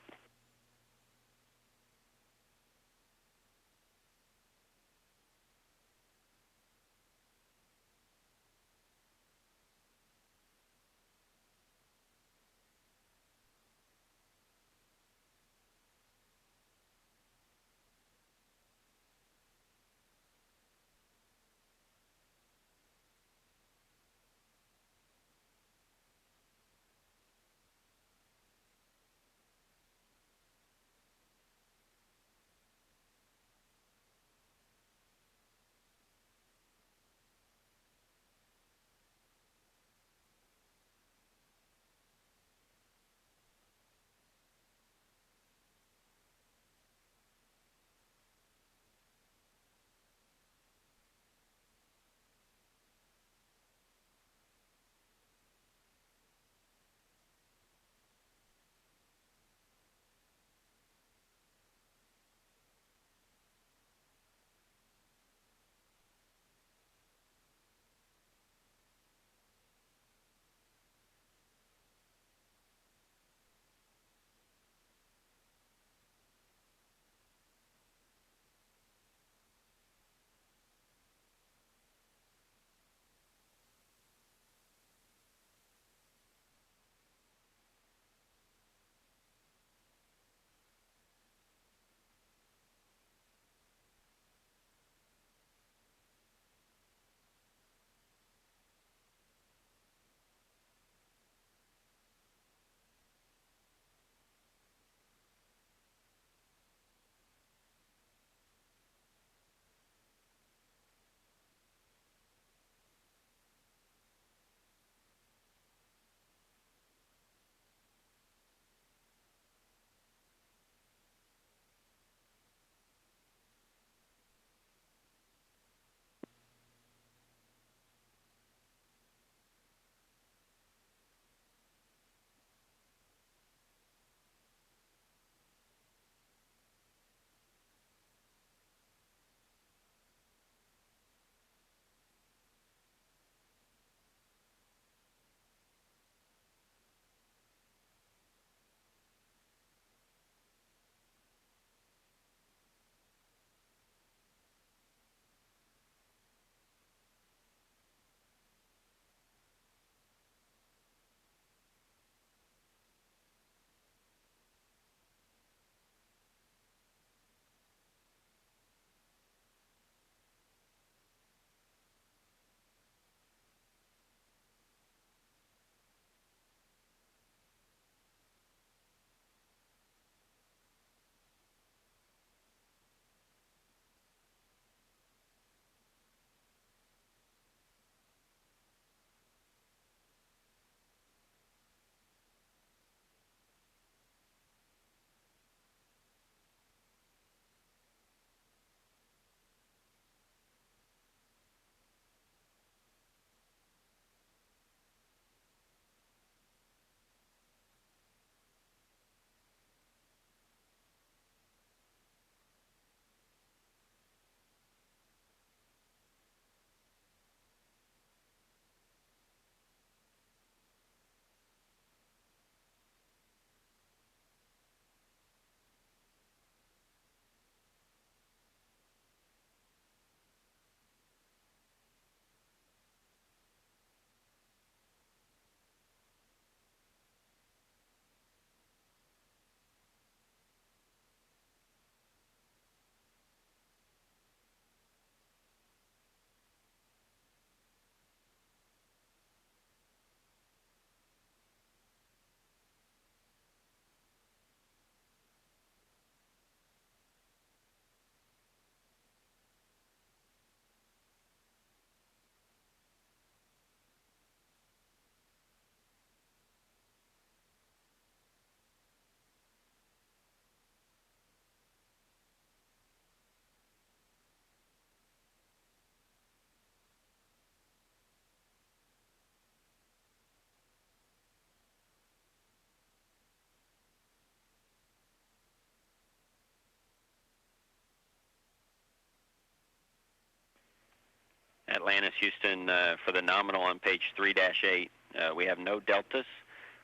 Atlantis, Houston, for the nominal on page 3-8. We have no deltas.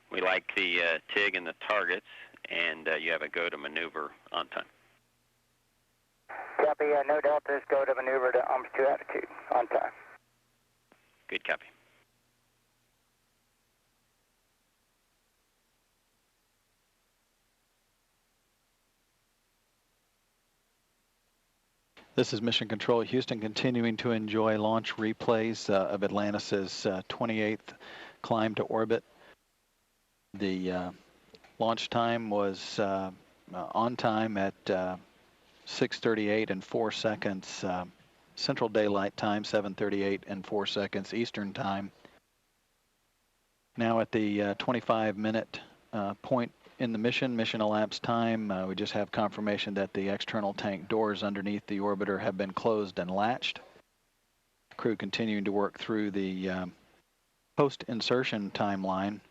We like the TIG and the targets, and you have a go to maneuver on time. Copy, no deltas, go to maneuver to 2 attitude, on time. Good copy. This is Mission Control Houston, continuing to enjoy launch replays of Atlantis' 28th climb to orbit. The launch time was on time at 6:38 and 4 seconds. Central Daylight Time, 7:38 and 4 seconds Eastern Time. Now at the 25-minute point in the mission elapsed time, we just have confirmation that the external tank doors underneath the orbiter have been closed and latched. Crew continuing to work through the post-insertion timeline.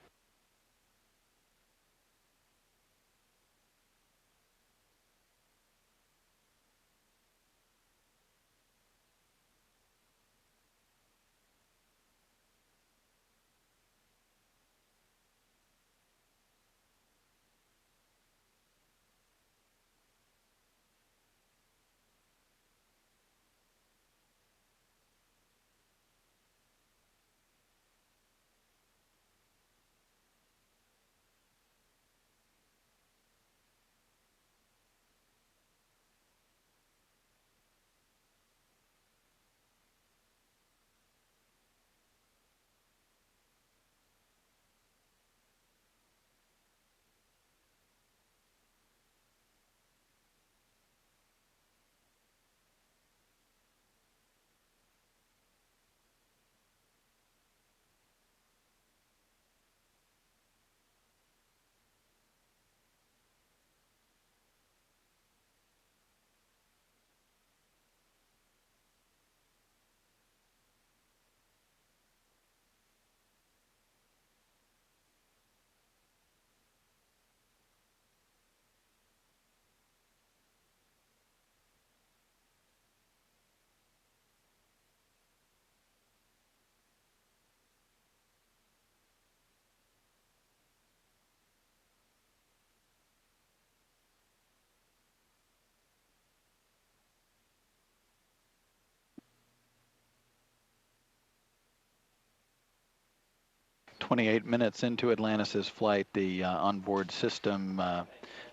"28 minutes into Atlantis' flight, the onboard system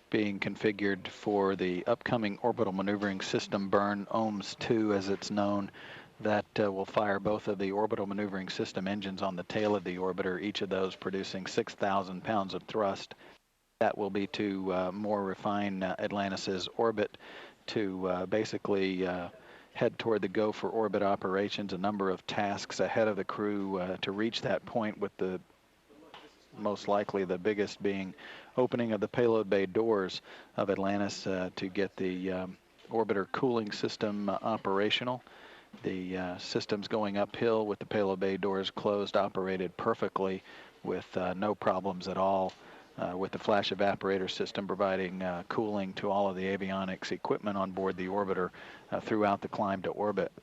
being configured for the upcoming orbital maneuvering system burn, OMS-2 as it's known, that will fire both of the orbital maneuvering system engines on the tail of the orbiter, each of those producing 6,000 pounds of thrust. That will be to more refine Atlantis' orbit to basically head toward the go for orbit operations, a number of tasks ahead of the crew to reach that point, with the most likely the biggest being opening of the payload bay doors of Atlantis to get the orbiter cooling system operational. The system's going uphill with the payload bay doors closed, operated perfectly with no problems at all, with the flash evaporator system providing cooling to all of the avionics equipment on board the orbiter throughout the climb to orbit.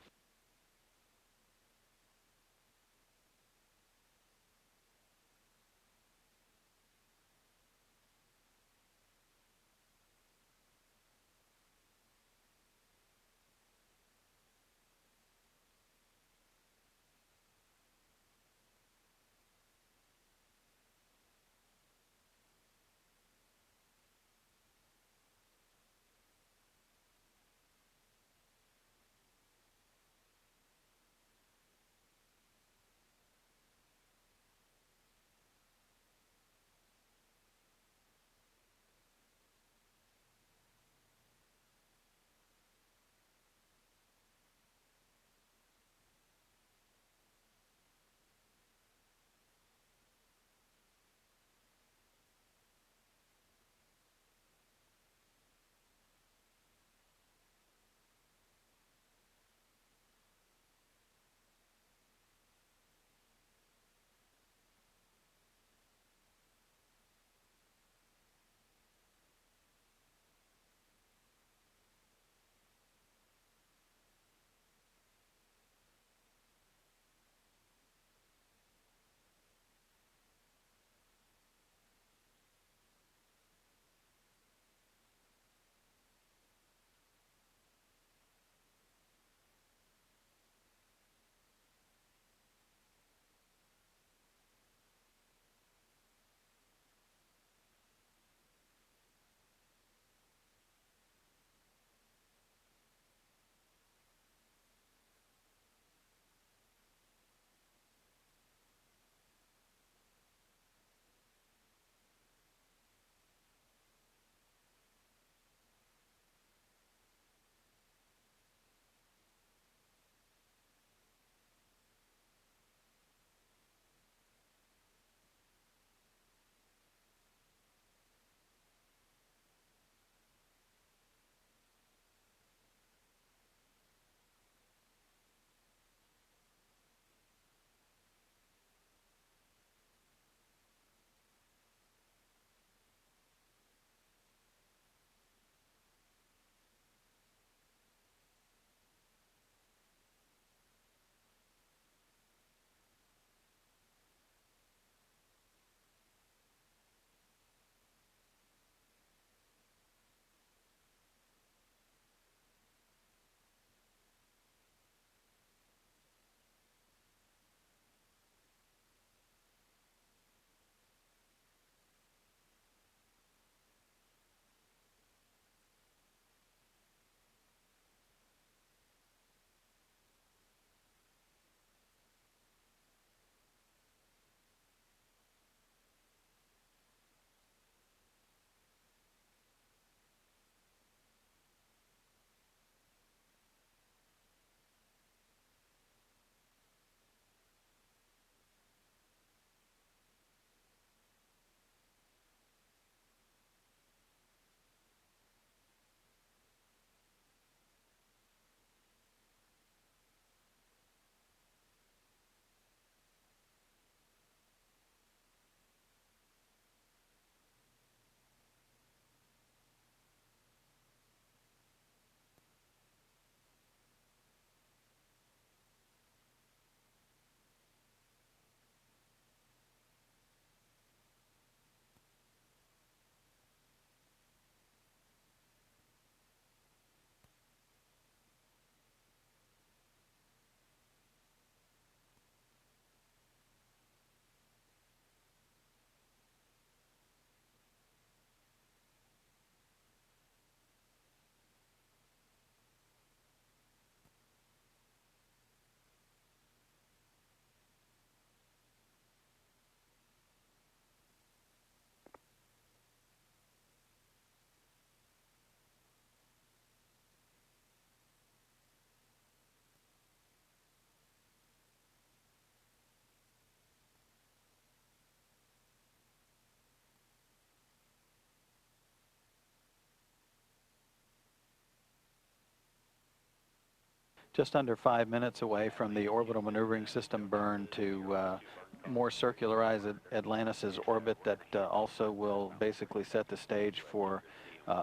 Just under 5 minutes away from the orbital maneuvering system burn to more circularize Atlantis's orbit that also will basically set the stage for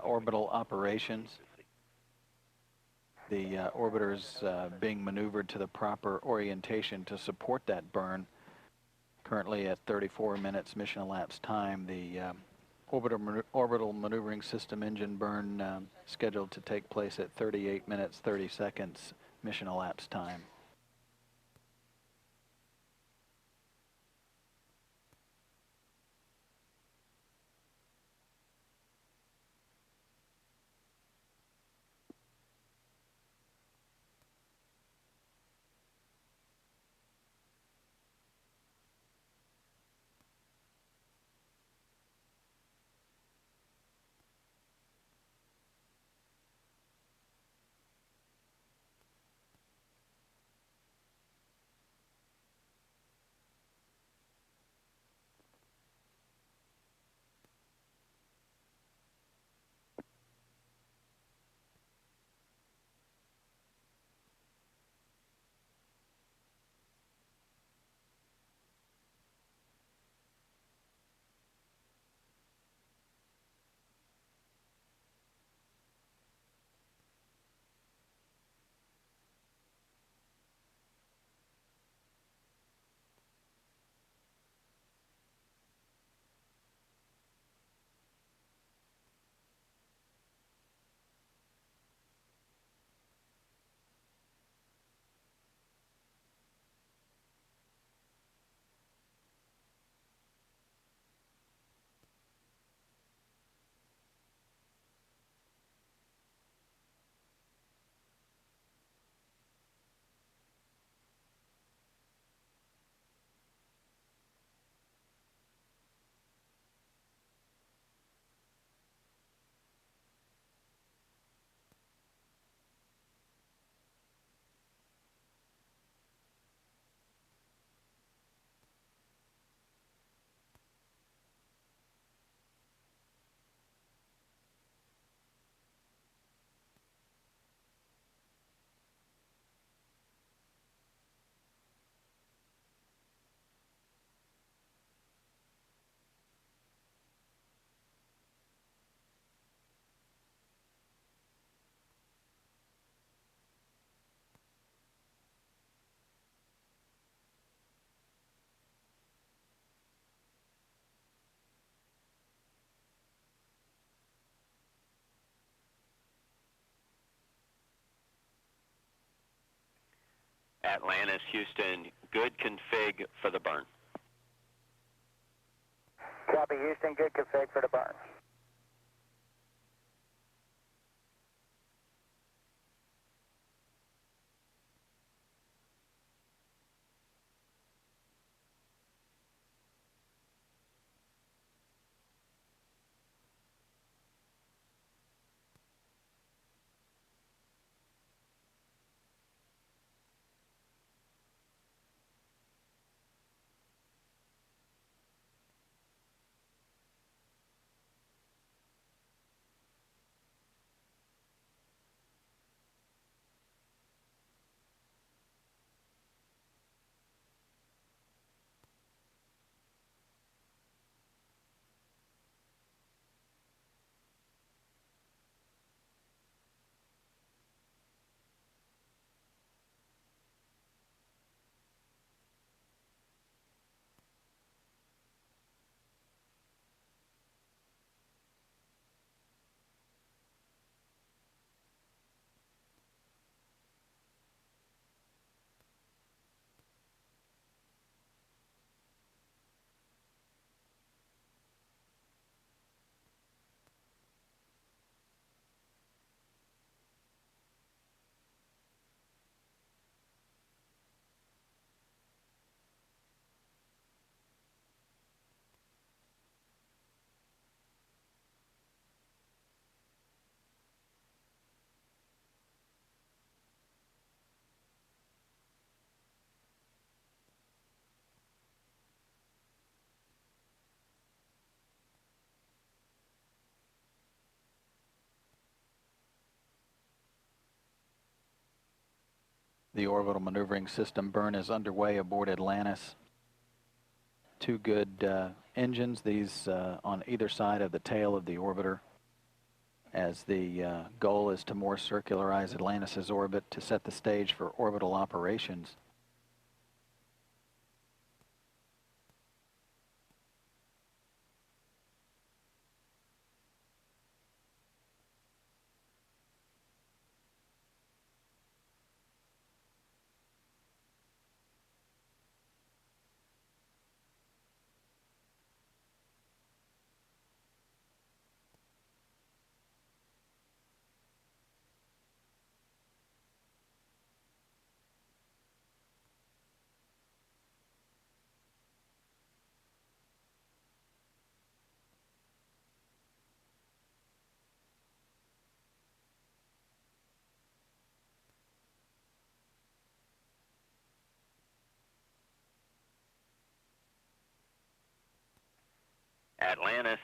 orbital operations. The orbiter's being maneuvered to the proper orientation to support that burn. Currently at 34 minutes mission elapsed time, the orbital maneuvering system engine burn scheduled to take place at 38 minutes 30 seconds mission elapsed time. Atlantis, Houston, good config for the burn. Copy, Houston, good config for the burn. The orbital maneuvering system burn is underway aboard Atlantis. Two good engines, these on either side of the tail of the orbiter, as the goal is to more circularize Atlantis' orbit to set the stage for orbital operations. Atlantis,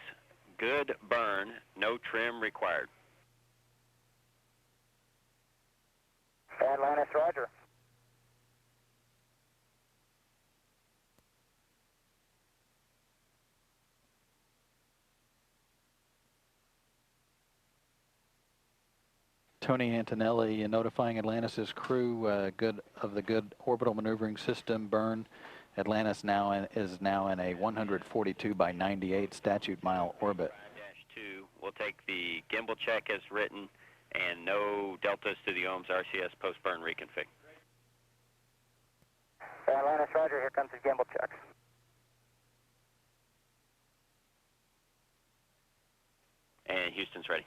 good burn, no trim required. Atlantis, roger. Tony Antonelli notifying Atlantis' crew good orbital maneuvering system burn. Atlantis is now in a 142 by 98 statute mile orbit. -2, we'll take the gimbal check as written and no deltas to the OMS RCS post-burn reconfig. Atlantis, roger. Here comes the gimbal check. And Houston's ready.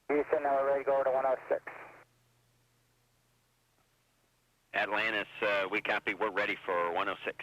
Houston, now we're ready to go over to 106. Atlantis, we copy. We're ready for 106.